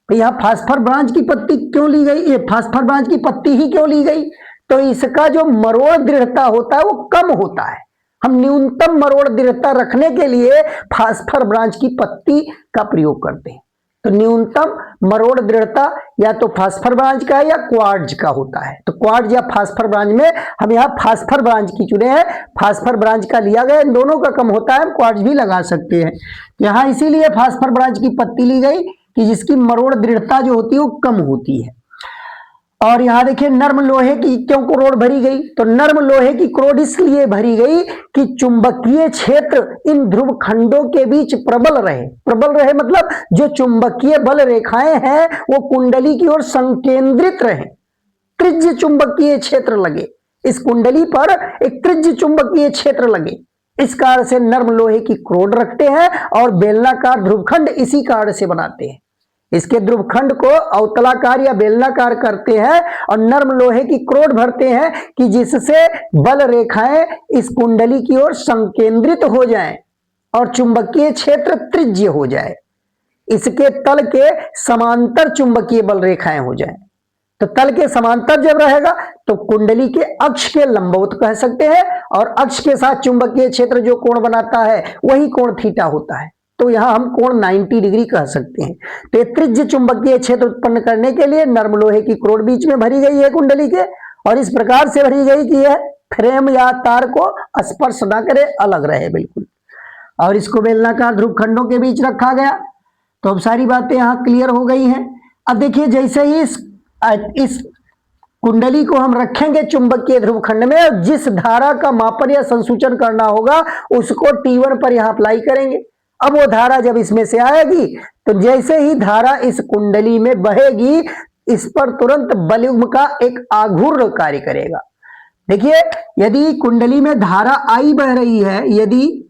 तो यहां फास्फर ब्रांच की पत्ती क्यों ली गई? ये फास्फर ब्रांच की पत्ती ही क्यों ली गई? तो इसका जो मरोड़ दृढ़ता होता है वो कम होता है। हम न्यूनतम मरोड़ दृढ़ता रखने के लिए फास्फर ब्रांच की पत्ती का प्रयोग करते हैं। तो न्यूनतम मरोड़ दृढ़ता या तो फास्फर ब्रांच का या क्वार्ट्ज का होता है। तो क्वार्ट्ज या फास्फर ब्रांच में हम यहाँ फास्फर ब्रांच की चुने हैं, फास्फर ब्रांच का लिया गया। इन दोनों का कम होता है, हम क्वार्ट्ज भी लगा सकते हैं। यहाँ इसीलिए फास्फर ब्रांच की पत्ती ली गई कि जिसकी मरोड़ दृढ़ता जो होती है वो कम होती है। और यहां देखिए नर्म लोहे की क्यों क्रोड भरी गई? तो नर्म लोहे की क्रोड इसलिए भरी गई कि चुंबकीय क्षेत्र इन ध्रुव खंडों के बीच प्रबल रहे। प्रबल रहे मतलब जो चुंबकीय बल रेखाएं हैं वो कुंडली की ओर संकेंद्रित रहे, त्रिज्य चुंबकीय क्षेत्र लगे। इस कुंडली पर एक त्रिज्य चुंबकीय क्षेत्र लगे, इस कारण से नर्म लोहे की क्रोड रखते हैं और बेलनाकार ध्रुवखंड इसी कारण से बनाते हैं। इसके ध्रुवखंड को अवतलाकार या बेलनाकार करते हैं और नर्म लोहे की क्रोड भरते हैं कि जिससे बल रेखाएं इस कुंडली की ओर संकेंद्रित हो जाएं और चुंबकीय क्षेत्र त्रिज्य हो जाए। इसके तल के समांतर चुंबकीय बल रेखाएं हो जाएं। तो तल के समांतर जब रहेगा तो कुंडली के अक्ष के लंबवत कह सकते हैं, और अक्ष के साथ चुंबकीय क्षेत्र जो कोण बनाता है वही कोण थीटा होता है। तो यहां हम कोण 90 डिग्री कह सकते हैं। तो त्रिज्य चुंबकीय क्षेत्र उत्पन्न करने के लिए नर्म लोहे की क्रोड बीच में भरी गई है कुंडली के, और इस प्रकार से भरी गई कि यह फ्रेम या तार को स्पर्श न करे, अलग रहे बिल्कुल। और इसको बेलनाकार ध्रुव खंडों के बीच रखा गया। तो अब सारी बातें यहां क्लियर हो गई हैं। अब देखिए जैसे ही इस कुंडली को हम रखेंगे चुंबकीय ध्रुव खंड में, और जिस धारा का मापन या संसूचन करना होगा उसको T1 पर यहां अप्लाई करेंगे। अब वो धारा जब इसमें से आएगी, तो जैसे ही धारा इस कुंडली में बहेगी, इस पर तुरंत बलयुग्म का एक आघूर्ण कार्य करेगा। देखिए यदि कुंडली में धारा आई बह रही है, यदि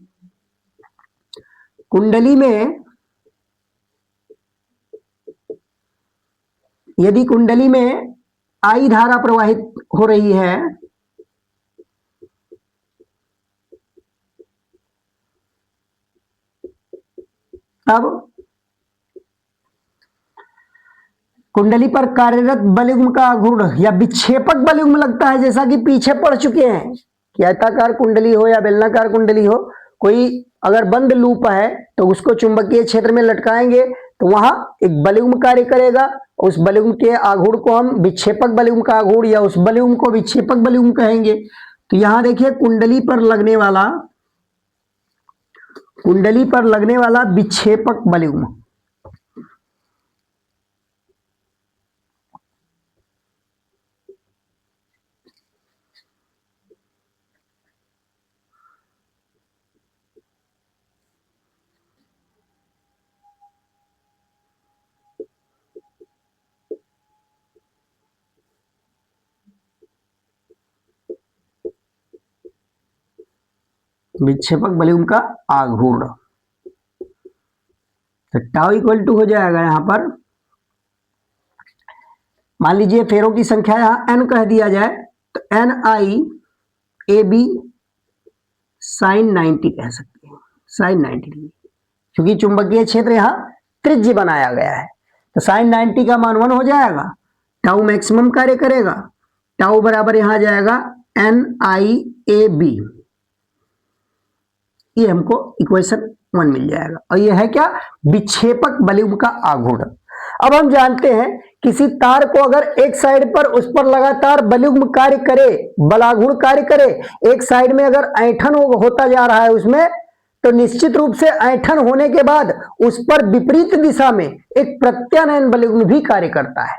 कुंडली में आई धारा प्रवाहित हो रही है, अब कुंडली पर कार्यरत बलयुग्म का आघूर्ण या विक्षेपक बलयुग्म लगता है, जैसा कि पीछे पढ़ चुके हैं कि आयताकार कुंडली हो या बेलनाकार कुंडली हो, कोई अगर बंद लूप है तो उसको चुंबकीय क्षेत्र में लटकाएंगे तो वहां एक बलयुग्म कार्य करेगा। उस बलयुग्म के आघूर्ण को हम विक्षेपक बलयुग्म का आघूर्ण या उस बलयुग्म को विक्षेपक बलयुग्म कहेंगे। तो यहां देखिए कुंडली पर लगने वाला विक्षेपक बलयुग्म, विक्षेपक बलयुग्म का आघूर्ण, तो टाउ इक्वल टू हो जाएगा यहां पर, मान लीजिए फेरों की संख्या यहां n कह दिया जाए तो NiAb sin 90 कह सकते हैं, sin 90 डिग्री, क्योंकि चुंबकीय क्षेत्र यहां त्रिज्य बनाया गया है तो sin 90 का मान 1 हो जाएगा। टाउ मैक्सिमम कार्य करेगा, टाउ बराबर यहां आ जाएगा NiAb, ये हमको इक्वेशन 1 मिल जाएगा। और ये है क्या, विक्षेपक बलयुग्म का आघूर्ण। अब हम जानते हैं किसी तार को अगर एक साइड पर उस पर लगातार बलयुग्म कार्य करे, बलाघूर्ण कार्य करे, एक साइड में अगर ऐंठन होता जा रहा है उसमें, तो निश्चित रूप से ऐंठन होने के बाद उस पर विपरीत दिशा में एक प्रत्यानयन बलयुग्म भी कार्य करता है।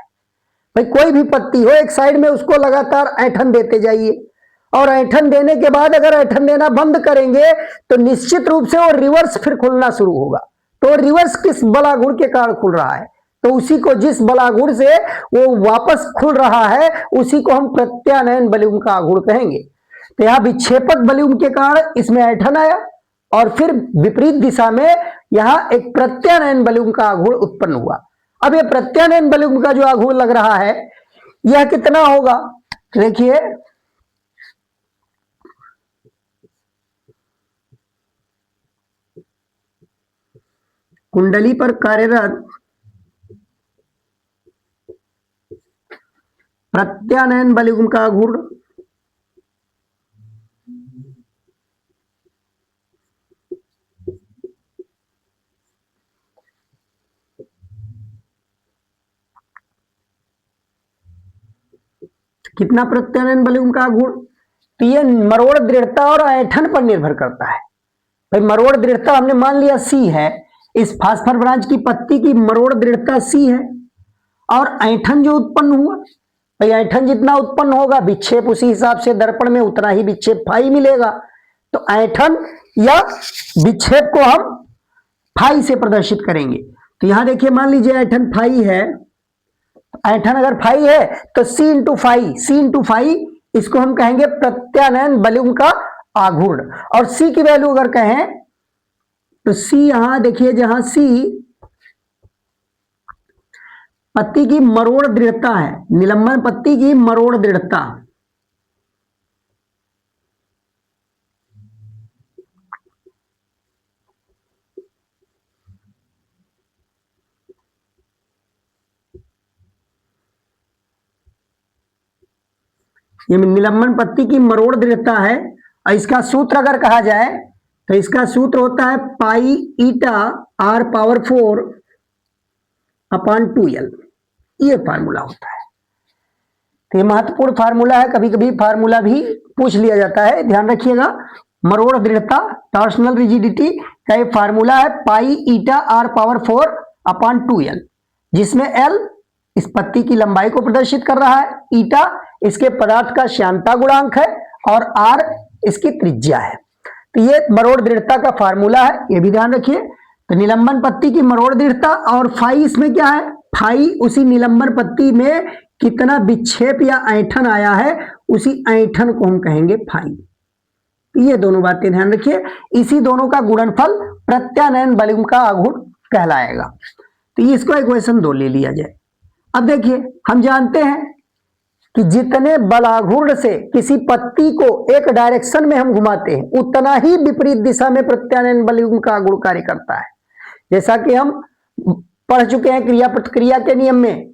भाई कोई भी पत्ती हो, एक साइड में उसको लगातार ऐंठन देते जाइए और ऐंठन देने के बाद अगर ऐंठन देना बंद करेंगे तो निश्चित रूप से वो रिवर्स फिर खुलना शुरू होगा। तो रिवर्स किस बलाघूर्ण के कारण खुल रहा है, तो उसी को, जिस बलाघूर्ण से वो वापस खुल रहा है, उसी को हम प्रत्यानयन बलयुग्म का आघूर्ण कहेंगे। तो यहां विक्षेपक बलयुग्म के कारण इसमें ऐंठन आया और फिर विपरीत दिशा में यहां एक प्रत्यानयन बलयुग्म का आघूर्ण उत्पन्न हुआ। अब ये प्रत्यानयन बलयुग्म का जो आघूर्ण लग रहा है यह कितना होगा, देखिए कुंडली पर कार्यरत प्रत्यानयन बलयुग्म का आघूर्ण कितना, प्रत्यानयन बलयुग्म का आघूर्ण, तो ये मरोड़ दृढ़ता और ऐंठन पर निर्भर करता है। भाई मरोड़ दृढ़ता हमने मान लिया C है, इस फास्फर ब्रांच की पत्ती की मरोड़ दृढ़ता C है, और ऐंठन जो उत्पन्न हुआ, भाई ऐंठन जितना उत्पन्न होगा विक्षेप उसी हिसाब से दर्पण में उतना ही विक्षेप फाई मिलेगा। तो ऐंठन या विक्षेप को हम फाई से प्रदर्शित करेंगे। तो यहां देखिए मान लीजिए ऐंठन फाई है, ऐंठन अगर फाई है तो C इंटू फाई, इसको हम कहेंगे प्रत्यानयन बलयुग्म का आघूर्ण। और C की वैल्यू अगर कहें तो C यहां देखिए, जहां C पत्ती की मरोड़ दृढ़ता है, निलंबन पत्ती की मरोड़ दृढ़ता, ये निलंबन पत्ती की मरोड़ दृढ़ता है। और इसका सूत्र अगर कहा जाए तो इसका सूत्र होता है पाई ईटा r पावर 4 अपॉन 2l, ये फार्मूला होता है। तो ये महत्वपूर्ण फार्मूला है, कभी कभी फार्मूला भी पूछ लिया जाता है, ध्यान रखिएगा। मरोड़ दृढ़ता, टॉर्सनल रिजिडिटी का ये फार्मूला है पाई ईटा r पावर 4 अपॉन 2l, जिसमें l इस पत्ती की लंबाई को प्रदर्शित कर रहा है, ईटा इसके पदार्थ का श्यानता गुणांक है और r इसकी त्रिज्या है। तो ये मरोड़ दृढ़ता का फार्मूला है, ये भी ध्यान रखिए। तो निलंबन पत्ती की मरोड़ दृढ़ता, और फाई इसमें क्या है, फाई उसी निलंबन पत्ती में कितना विक्षेप या ऐंठन आया है, उसी ऐंठन को हम कहेंगे फाई। ये दोनों बातें ध्यान रखिए, इसी दोनों का गुणनफल प्रत्यानयन बलयुग्म का आघूर्ण कहलाएगा। तो ये इसको इक्वेशन 2 ले लिया जाए। अब देखिए हम जानते हैं कि जितने बलाघूर्ण से किसी पत्ती को एक डायरेक्शन में हम घुमाते हैं, उतना ही विपरीत दिशा में प्रत्यानयन बलयुग्म का आघूर्ण कार्य करता है। जैसा कि हम पढ़ चुके हैं क्रिया प्रतिक्रिया के नियम में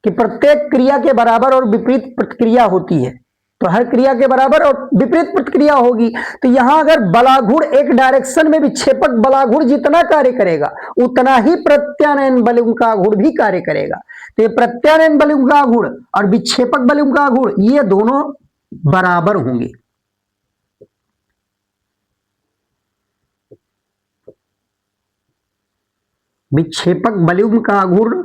कि प्रत्येक क्रिया के बराबर और विपरीत प्रतिक्रिया होती है, तो हर क्रिया के बराबर और विपरीत प्रतिक्रिया होगी। तो यहां अगर बलाघूर एक डायरेक्शन में विक्षेपक बलाघूर जितना कार्य करेगा उतना ही प्रत्यानयन बलून का आघूर्ण भी कार्य करेगा। तो ये प्रत्यानयन बलून का आघूर्ण और विक्षेपक बलून का आघूर्ण ये दोनों बराबर होंगे। विक्षेपक बलून का आघूर्ण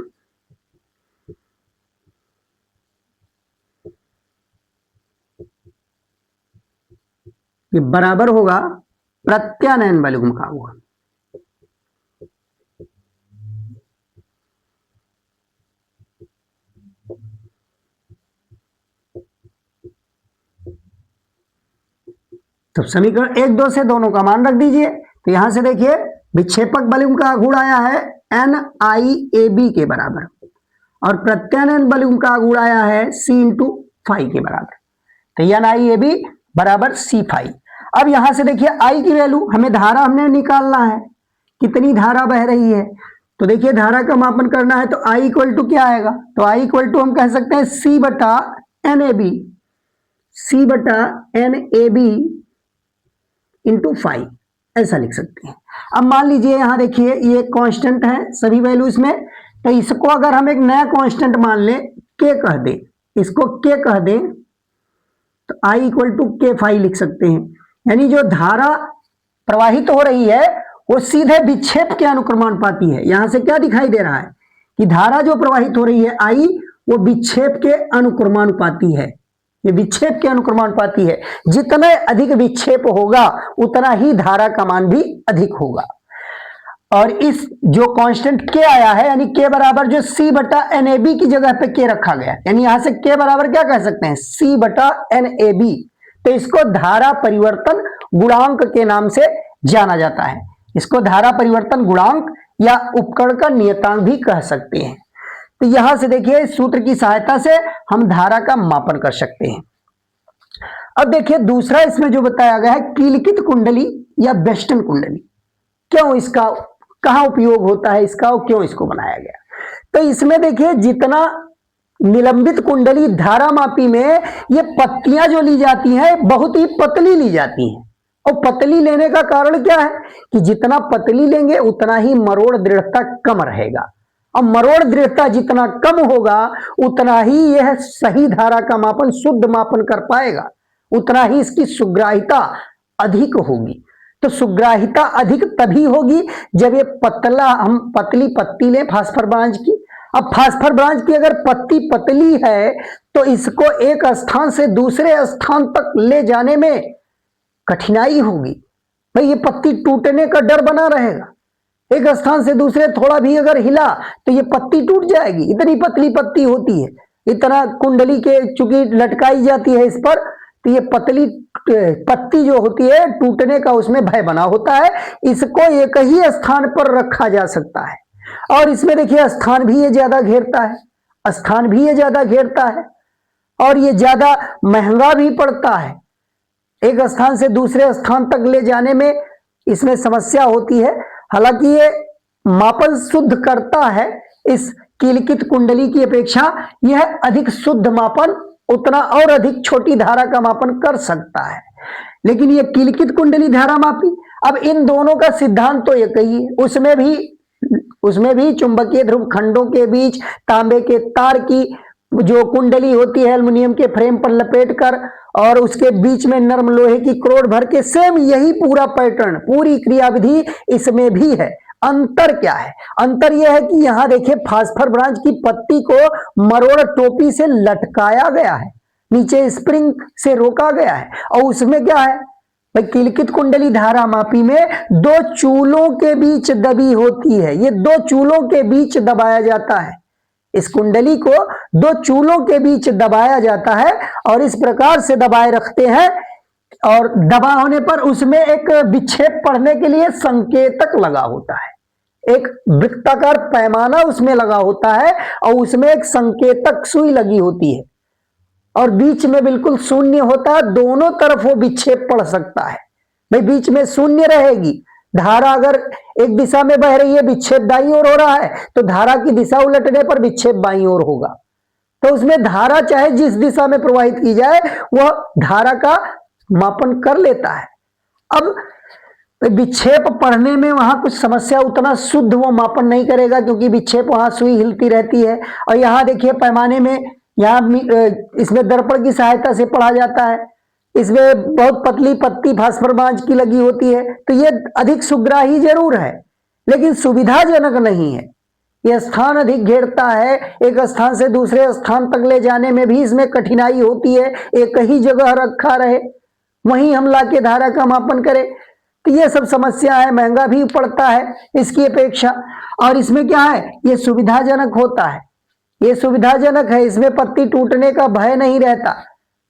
ये बराबर होगा प्रत्यानयन बलून का आघूर्ण। तो समीकरण 1, 2 से दोनों का मान रख दीजिए। तो यहां से देखिए विक्षेपक बलून का आघूर्ण आया है NIAB के बराबर और प्रत्यानयन बलून का आघूर्ण आया है C × फाई के बराबर। तो NIAB बराबर C फाई। अब यहां से देखिए I की वैल्यू हमें धारा हमने निकालना है, कितनी धारा बह रही है। तो देखिए धारा का मापन करना है तो I इक्वल टू क्या आएगा, तो I इक्वल टू हम कह सकते हैं C बटा NAB इंटू फाई, ऐसा लिख सकते हैं। अब मान लीजिए यहां देखिए ये कांस्टेंट है सभी वैल्यूज में, तो इसको अगर हम एक नया कांस्टेंट मान लें K कह दें, इसको K कह दें तो I equal to K phi लिख सकते हैं। यानी जो धारा प्रवाहित हो रही है वो सीधे विक्षेप के अनुक्रमानुपाती है। यहां से क्या दिखाई दे रहा है कि धारा जो प्रवाहित हो रही है I वो विक्षेप के अनुक्रमानुपाती है, ये विक्षेप के अनुक्रमानुपाती है। जितना अधिक विक्षेप होगा उतना ही धारा का मान भी अधिक होगा। और इस जो कांस्टेंट K आया है यानी K बराबर जो C बटा NAB की जगह पे K रखा गया, यानी यहां से K बराबर क्या कह सकते हैं C बटा NAB। तो इसको धारा परिवर्तन गुणांक के नाम से जाना जाता है, इसको धारा परिवर्तन गुणांक या उपकरण का नियतांक भी कह सकते हैं। तो यहां से देखिए इस सूत्र की सहायता से हम धारा का मापन कर सकते हैं। अब देखिए दूसरा इसमें जो बताया गया है कीलकित कुंडली या बेस्टन कुंडली, क्यों इसका कहां उपयोग होता है इसका और क्यों इसको बनाया गया। तो इसमें देखिए जितना निलंबित कुंडली धारामापी में ये पत्तियां जो ली जाती हैं बहुत ही पतली ली जाती हैं, और पतली लेने का कारण क्या है कि जितना पतली लेंगे उतना ही मरोड़ दृढ़ता कम रहेगा, और मरोड़ दृढ़ता जितना कम होगा उतना ही यह सही धारा का मापन शुद्ध मापन कर पाएगा, उतना ही इसकी सुग्राहिता अधिक होगी। तो सुग्राहिता अधिक तभी होगी जब ये पतला हम पतली पत्ती लें फास्फर ब्रांच की। अब फास्फर ब्रांच की अगर पत्ती पतली है तो इसको एक स्थान से दूसरे स्थान तक ले जाने में कठिनाई होगी, भाई ये पत्ती टूटने का डर बना रहेगा। एक स्थान से दूसरे थोड़ा भी अगर हिला तो ये पत्ती टूट जाएगी, इतनी पतली पत्ती होती है। इतना कुंडली के चूंकि लटकाई जाती है इस पर, तो ये पतली पत्ती जो होती है टूटने का उसमें भय बना होता है। इसको एक ही स्थान पर रखा जा सकता है, और इसमें देखिए स्थान भी ये ज्यादा घेरता है, स्थान भी ये ज्यादा घेरता है, और ये ज्यादा महंगा भी पड़ता है। एक स्थान से दूसरे स्थान तक ले जाने में इसमें समस्या होती है। हालांकि ये मापन शुद्ध करता है, इस कीलकित कुंडली की अपेक्षा यह अधिक शुद्ध मापन उतना और अधिक छोटी धारा का मापन कर सकता है। लेकिन ये कीलकित कुंडली धारा मापी, अब इन दोनों का सिद्धांत तो एक ही है, उसमें भी चुंबकीय ध्रुव खंडों के बीच तांबे के तार की जो कुंडली होती है एल्युमिनियम के फ्रेम पर लपेटकर और उसके बीच में नरम लोहे की करोड़ भर के, सेम यही पूरा पैटर्न पूरी क्रियाविधि इसमें भी है। अंतर क्या है, अंतर यह है कि यहां देखिए फास्फर ब्रांच की पत्ती को मरोड़ टोपी से लटकाया गया है, नीचे स्प्रिंग से रोका गया है, और उसमें क्या है भाई कीलकित कुंडली धारा मापी में दो चूलों के बीच दबी होती है, ये दो चूलों के बीच दबाया जाता है, इस कुंडली को दो चूलों के बीच दबाया जाता है और इस प्रकार से दबाए रखते हैं, और दबा होने पर उसमें एक विक्षेप पढ़ने के लिए संकेतक लगा होता है, एक वृत्ताकार पैमाना उसमें लगा होता है और उसमें एक संकेतक सुई लगी होती है और बीच में बिल्कुल शून्य होता है, दोनों तरफ वो विक्षेप पड़ सकता है। भाई बीच में शून्य रहेगी धारा अगर एक दिशा में बह रही है, विक्षेप दाईं ओर हो रहा है, तो धारा की दिशा उलटने पर विक्षेप बाईं ओर होगा। तो उसमें धारा चाहे जिस दिशा में प्रवाहित की जाए वह धारा का मापन कर लेता है। अब विक्षेप पढ़ने में वहां कुछ समस्या, उतना शुद्ध वो मापन नहीं करेगा क्योंकि विक्षेप वहां सुई हिलती रहती है। और यहां देखिए पैमाने में, यहाँ इसमें दर्पण की सहायता से पढ़ा जाता है, इसमें बहुत पतली पत्ती फास्फर बांझ की लगी होती है, तो ये अधिक सुग्राही जरूर है लेकिन सुविधाजनक नहीं है। यह स्थान अधिक घेरता है, एक स्थान से दूसरे स्थान तक ले जाने में भी इसमें कठिनाई होती है, एक ही जगह रखा रहे वहीं हम लाके धारा का मापन करें, तो ये सब समस्या है, महंगा भी पड़ता है इसकी अपेक्षा। और इसमें क्या है, ये सुविधाजनक होता है, ये सुविधाजनक है, इसमें पत्ती टूटने का भय नहीं रहता,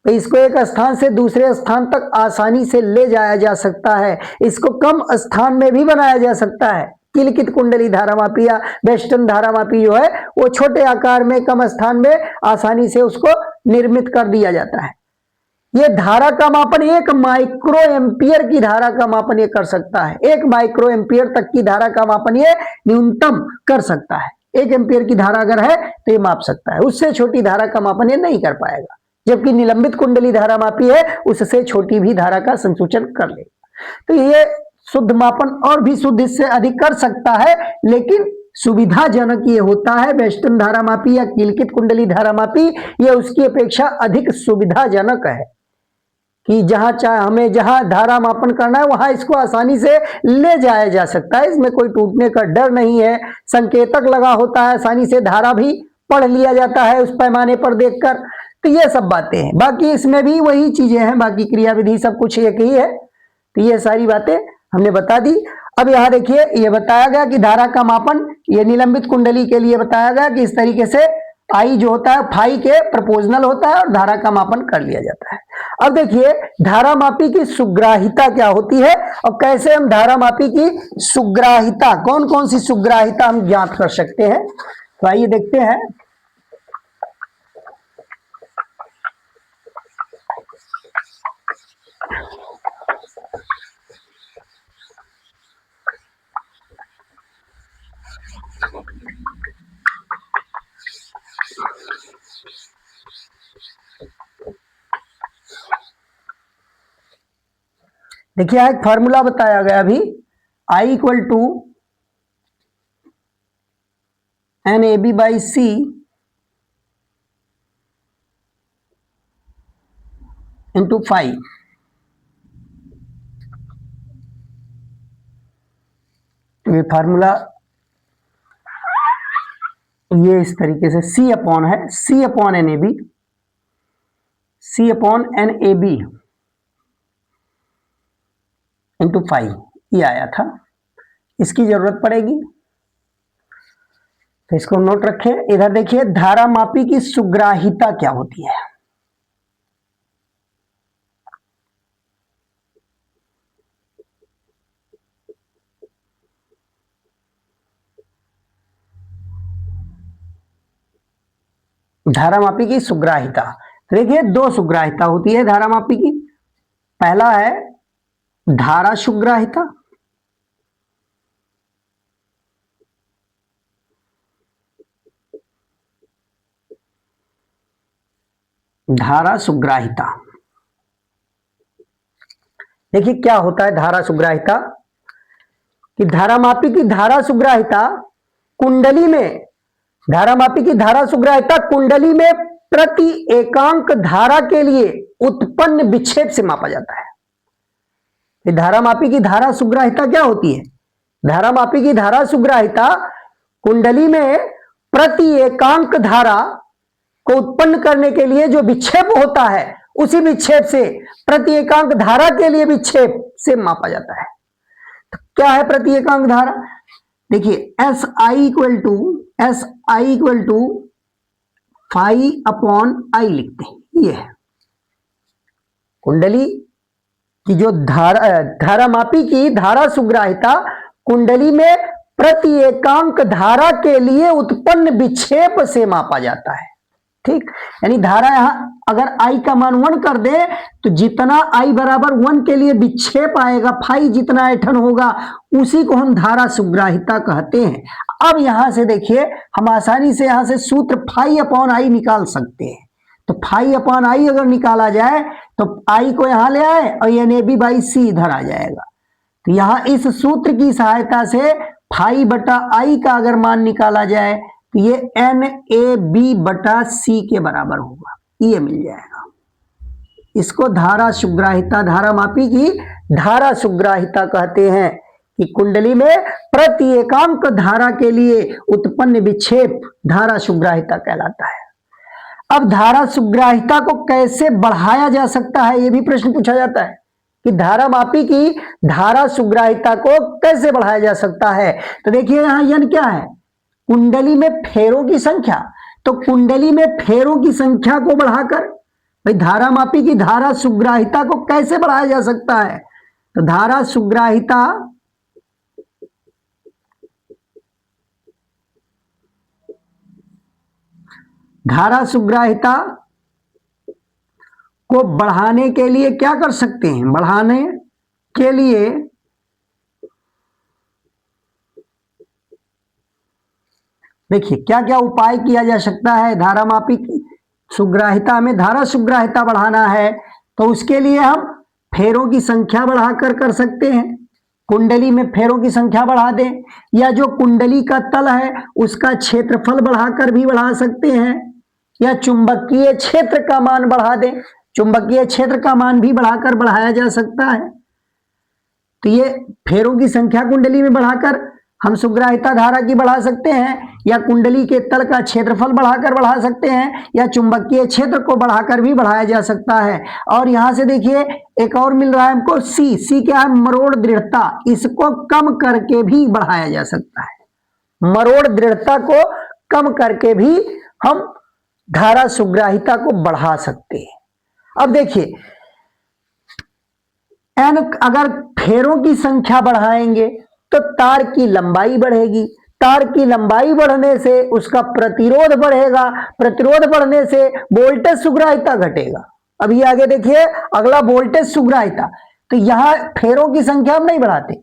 तो इसको एक स्थान से दूसरे स्थान तक आसानी से ले जाया जा सकता है। इसको कम स्थान में भी बनाया जा सकता है। किलकित कुंडली धारामापी या वेस्टर्न धारामापी जो है वो छोटे आकार में कम स्थान में आसानी से उसको निर्मित कर दिया जाता है। ये धारा का मापन 1 माइक्रो एम्पियर की धारा का मापन ये कर सकता है। 1 माइक्रो एम्पियर तक की धारा का मापन ये न्यूनतम कर सकता है। 1 एम्पियर की धारा अगर है तो ये माप सकता है, उससे छोटी धारा का मापन ये नहीं कर पाएगा। जबकि निलंबित कुंडली धारामापी है, उससे छोटी भी धारा का संसूचन कर लेगा। तो ये शुद्ध मापन और भी शुद्ध इससे अधिक कर सकता है, लेकिन सुविधाजनक ये होता है। वेस्टर्न धारामापी या किलकित कुंडली धारामापी ये उसकी अपेक्षा अधिक सुविधाजनक है कि जहां चाहे हमें जहां धारा मापन करना है वहां इसको आसानी से ले जाया जा सकता है। इसमें कोई टूटने का डर नहीं है, संकेतक लगा होता है, आसानी से धारा भी पढ़ लिया जाता है उस पैमाने पर देखकर। तो ये सब बातें हैं, बाकी इसमें भी वही चीजें हैं, बाकी क्रियाविधि सब कुछ एक ही है। तो ये सारी बातें हमने बता दी। अब यहाँ देखिए ये बताया गया कि धारा का मापन ये निलंबित कुंडली के लिए बताया गया कि इस तरीके से आई जो होता है फाई के प्रोपोर्शनल होता है और धारा का मापन कर लिया जाता है। अब देखिए धारामापी की सुग्राहिता क्या होती है और कैसे हम धारामापी की सुग्राहिता, कौन कौन सी सुग्राहिता हम ज्ञात कर सकते हैं, तो आइए देखते हैं। देखिए एक फॉर्मूला बताया गया अभी, I equal to NAB by C into 5। ये फार्मूला ये इस तरीके से C अपॉन है, C upon NAB, C upon NAB into 5 ये आया था। इसकी जरूरत पड़ेगी तो इसको नोट रखें। इधर देखिए धारामापी की सुग्राहिता क्या होती है। धारामापी की सुग्राहिता, देखिए 2 सुग्राहिता होती है धारामापी की। पहला है धारा सुग्राहिता, धारा सुग्राहिता। देखिए क्या होता है धारा सुग्राहिता, कि धारामापी की धारा सुग्राहिता कुंडली में, धारामापी की धारा सुग्राहिता कुंडली में प्रति एकांक धारा के लिए उत्पन्न विक्षेप से मापा जाता है। धारामापी की धारा सुग्राहिता क्या होती है, धारामापी की धारा सुग्राहिता कुंडली में प्रति एकांक धारा को उत्पन्न करने के लिए जो विक्षेप होता है उसी विक्षेप से, प्रति एकांक धारा के लिए विक्षेप से मापा जाता है। तो क्या है प्रति एकांक धारा, देखिए SI equal to 5 upon I लिखते हैं। ये है कुंडली कि जो धारामापी की धारा सुग्राहिता कुंडली में प्रति एकांक धारा के लिए उत्पन्न विक्षेप से मापा जाता है। ठीक, यानी धारा यहां अगर I का मान 1 कर दे तो जितना I बराबर 1 के लिए विक्षेप आएगा, फाई जितना ऐठन होगा, उसी को हम धारा सुग्राहिता कहते हैं। अब यहां से देखिए हम आसानी से यहां से सूत्र फाई अपॉन I निकाल सकते हैं। तो फाई अपॉन I अगर निकाला जाए तो I को यहां ले आए और ये NAB बाई सी इधर आ जाएगा। तो यहां इस सूत्र की सहायता से फाई बटा I का अगर मान निकाला जाए तो ये NAB बटा सी के बराबर होगा, ये मिल जाएगा। इसको धारा सुग्राहिता, धारा मापी की धारा सुग्राहिता कहते हैं कि कुंडली में प्रति एकांक धारा के लिए उत्पन्न विक्षेप धारा सुग्राहिता कहलाता है। अब धारा सुग्राहिता को कैसे बढ़ाया जा सकता है, यह भी प्रश्न पूछा जाता है कि धारा मापी की धारा सुग्राहिता को कैसे बढ़ाया जा सकता है। तो देखिए यहां n क्या है, कुंडली में फेरों की संख्या। तो कुंडली में फेरों की संख्या को बढ़ाकर भाई धारा मापी की धारा सुग्राहिता को कैसे बढ़ाया जा सकता है। तो धारा सुग्राहिता को बढ़ाने के लिए क्या कर सकते हैं, बढ़ाने के लिए देखिए क्या क्या उपाय किया जा सकता है। धारा मापी की सुग्राहिता में धारा सुग्राहिता बढ़ाना है तो उसके लिए हम फेरों की संख्या बढ़ाकर कर सकते हैं, कुंडली में फेरों की संख्या बढ़ा दें, या जो कुंडली का तल है उसका क्षेत्रफल बढ़ाकर भी बढ़ा सकते हैं, या चुंबकीय क्षेत्र का मान बढ़ा दें, चुंबकीय क्षेत्र का मान भी बढ़ाकर बढ़ाया जा सकता है। तो ये फेरों की संख्या कुंडली में बढ़ाकर हम सुग्राहिता धारा की बढ़ा सकते हैं, या कुंडली के तल का क्षेत्रफल बढ़ाकर बढ़ा सकते हैं, या चुंबकीय क्षेत्र को बढ़ाकर भी बढ़ाया जा सकता है। और यहां से देखिए एक और मिल रहा है हमको सी क्या है, मरोड़ दृढ़ता, इसको कम करके भी बढ़ाया जा सकता है। मरोड़ दृढ़ता को कम करके भी हम धारा सुग्राहिता को बढ़ा सकते हैं। अब देखिए एन अगर फेरों की संख्या बढ़ाएंगे तो तार की लंबाई बढ़ेगी, तार की लंबाई बढ़ने से उसका प्रतिरोध बढ़ेगा, प्रतिरोध बढ़ने से वोल्टेज सुग्राहिता घटेगा। अभी आगे देखिए अगला वोल्टेज सुग्राहिता। तो यहां फेरों की संख्या हम नहीं बढ़ाते,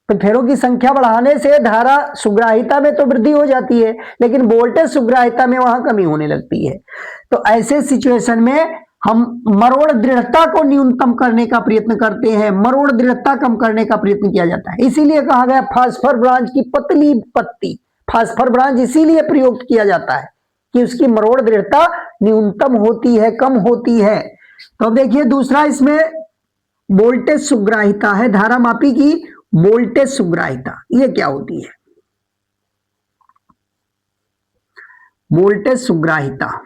तो फेरों की संख्या बढ़ाने से धारा सुग्राहिता में तो वृद्धि हो जाती है लेकिन वोल्टेज सुग्राहिता में वहां कमी होने लगती है। तो ऐसे सिचुएशन में हम मरोड़ दृढ़ता को न्यूनतम करने का प्रयत्न करते हैं, मरोड़ दृढ़ता कम करने का प्रयत्न किया जाता है। इसीलिए कहा गया फास्फर ब्रांच की पतली पत्ती, फास्फर ब्रांच इसीलिए प्रयोग किया जाता है कि उसकी मरोड़ दृढ़ता न्यूनतम होती है, कम होती है। तो अब देखिए दूसरा इसमें वोल्टेज सुग्राहिता है, धारा मापी की वोल्टेज सुग्राहिता, ये क्या होती है वोल्टेज सुग्राहिता।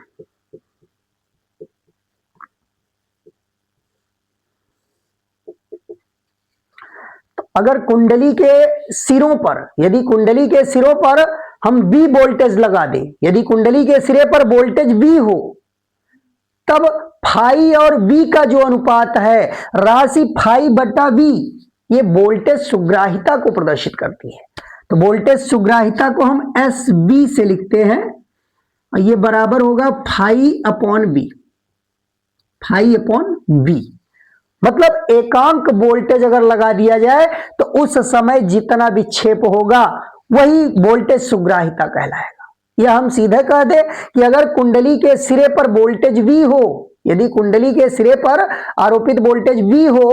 अगर कुंडली के सिरों पर, यदि कुंडली के सिरों पर हम V वोल्टेज लगा दें, यदि कुंडली के सिरे पर वोल्टेज V हो तब फाई और V का जो अनुपात है राशि फाई बटा V, ये वोल्टेज सुग्राहिता को प्रदर्शित करती है। तो वोल्टेज सुग्राहिता को हम SB से लिखते हैं और ये बराबर होगा phi upon V, phi upon V। मतलब एकांक वोल्टेज अगर लगा दिया जाए तो उस समय जितना विक्षेप होगा वही वोल्टेज सुग्राहिता कहलाएगा। यह हम सीधे कह दे कि अगर कुंडली के सिरे पर वोल्टेज V हो, यदि कुंडली के सिरे पर आरोपित वोल्टेज V हो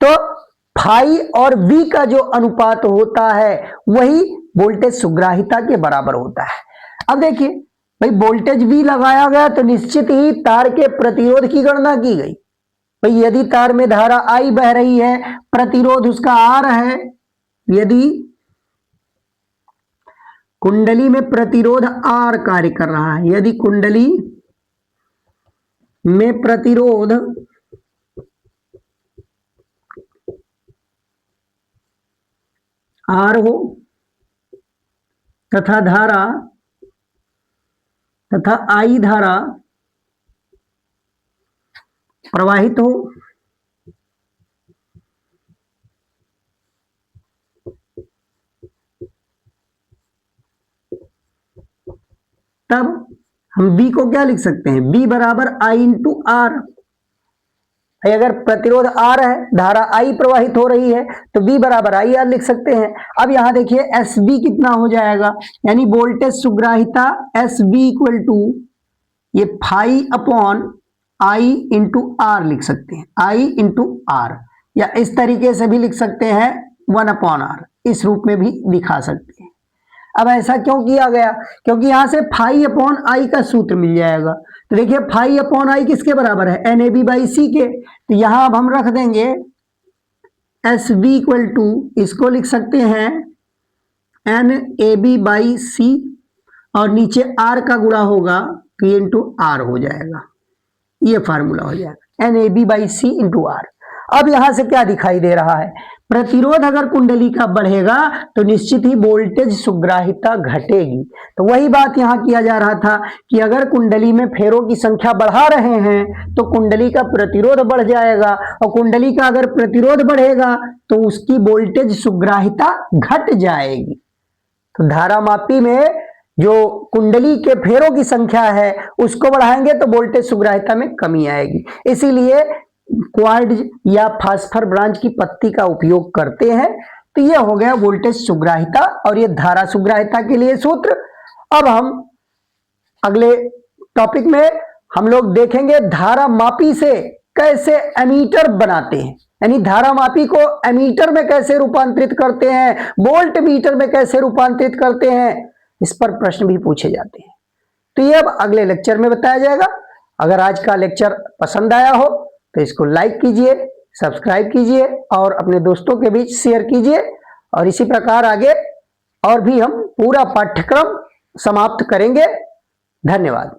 तो फाई और V का जो अनुपात होता है वही वोल्टेज सुग्राहिता के बराबर होता है। अब देखिए भाई वोल्टेज V लगाया गया तो निश्चित ही तार के प्रतिरोध की गणना की गई। भाई यदि तार में धारा I बह रही है, प्रतिरोध उसका R है, यदि कुंडली में प्रतिरोध R कार्य कर रहा है, यदि कुंडली में प्रतिरोध R हो तथा धारा तथा I धारा प्रवाहित हो तब हम B को क्या लिख सकते हैं, B बराबर I इंटू आर। अगर प्रतिरोध R है, धारा I प्रवाहित हो रही है, तो B बराबर IR लिख सकते हैं। अब यहां देखिए SB कितना हो जाएगा, यानी वोल्टेज सुग्राहिता SB इक्वल टू ये phi upon I into R लिख सकते हैं, I इंटू आर, या इस तरीके से भी लिख सकते हैं 1 अपॉन आर, इस रूप में भी दिखा सकते हैं। अब ऐसा क्यों किया गया, क्योंकि यहां से फाई अपॉन आई का सूत्र मिल जाएगा। तो देखिए फाई अपॉन आई किसके बराबर है, एन ए बी बाई सी के। तो यहां अब हम रख देंगे एस बी इक्वल टू, इसको लिख सकते हैं एन ए बी बाई सी, और नीचे आर का गुणा होगा तो ये इंटू आर हो जाएगा, ये फार्मूला हो जाएगा N A B by C into R. अब यहां से क्या दिखाई दे रहा है, प्रतिरोध अगर कुंडली का बढ़ेगा तो निश्चित ही वोल्टेज सुग्राहिता घटेगी। तो वही बात यहां किया जा रहा था कि अगर कुंडली में फेरों की संख्या बढ़ा रहे हैं तो कुंडली का प्रतिरोध बढ़ जाएगा, और कुंडली का अगर प्रतिरोध बढ़ेगा तो उसकी वोल्टेज सुग्राहिता घट जाएगी। तो धारामापी में जो कुंडली के फेरों की संख्या है उसको बढ़ाएंगे तो वोल्टेज सुग्राहिता में कमी आएगी। इसीलिए क्वार्ट्ज या फास्फर ब्रांच की पत्ती का उपयोग करते हैं। तो ये हो गया वोल्टेज सुग्राहिता और ये धारा सुग्राहिता के लिए सूत्र। अब हम अगले टॉपिक में हम लोग देखेंगे धारा मापी से कैसे एमीटर बनाते हैं, यानी धारा मापी को एमीटर में कैसे रूपांतरित करते हैं, वोल्ट मीटर में कैसे रूपांतरित करते हैं, इस पर प्रश्न भी पूछे जाते हैं। तो ये अब अगले लेक्चर में बताया जाएगा। अगर आज का लेक्चर पसंद आया हो तो इसको लाइक कीजिए, सब्सक्राइब कीजिए और अपने दोस्तों के बीच शेयर कीजिए। और इसी प्रकार आगे और भी हम पूरा पाठ्यक्रम समाप्त करेंगे। धन्यवाद।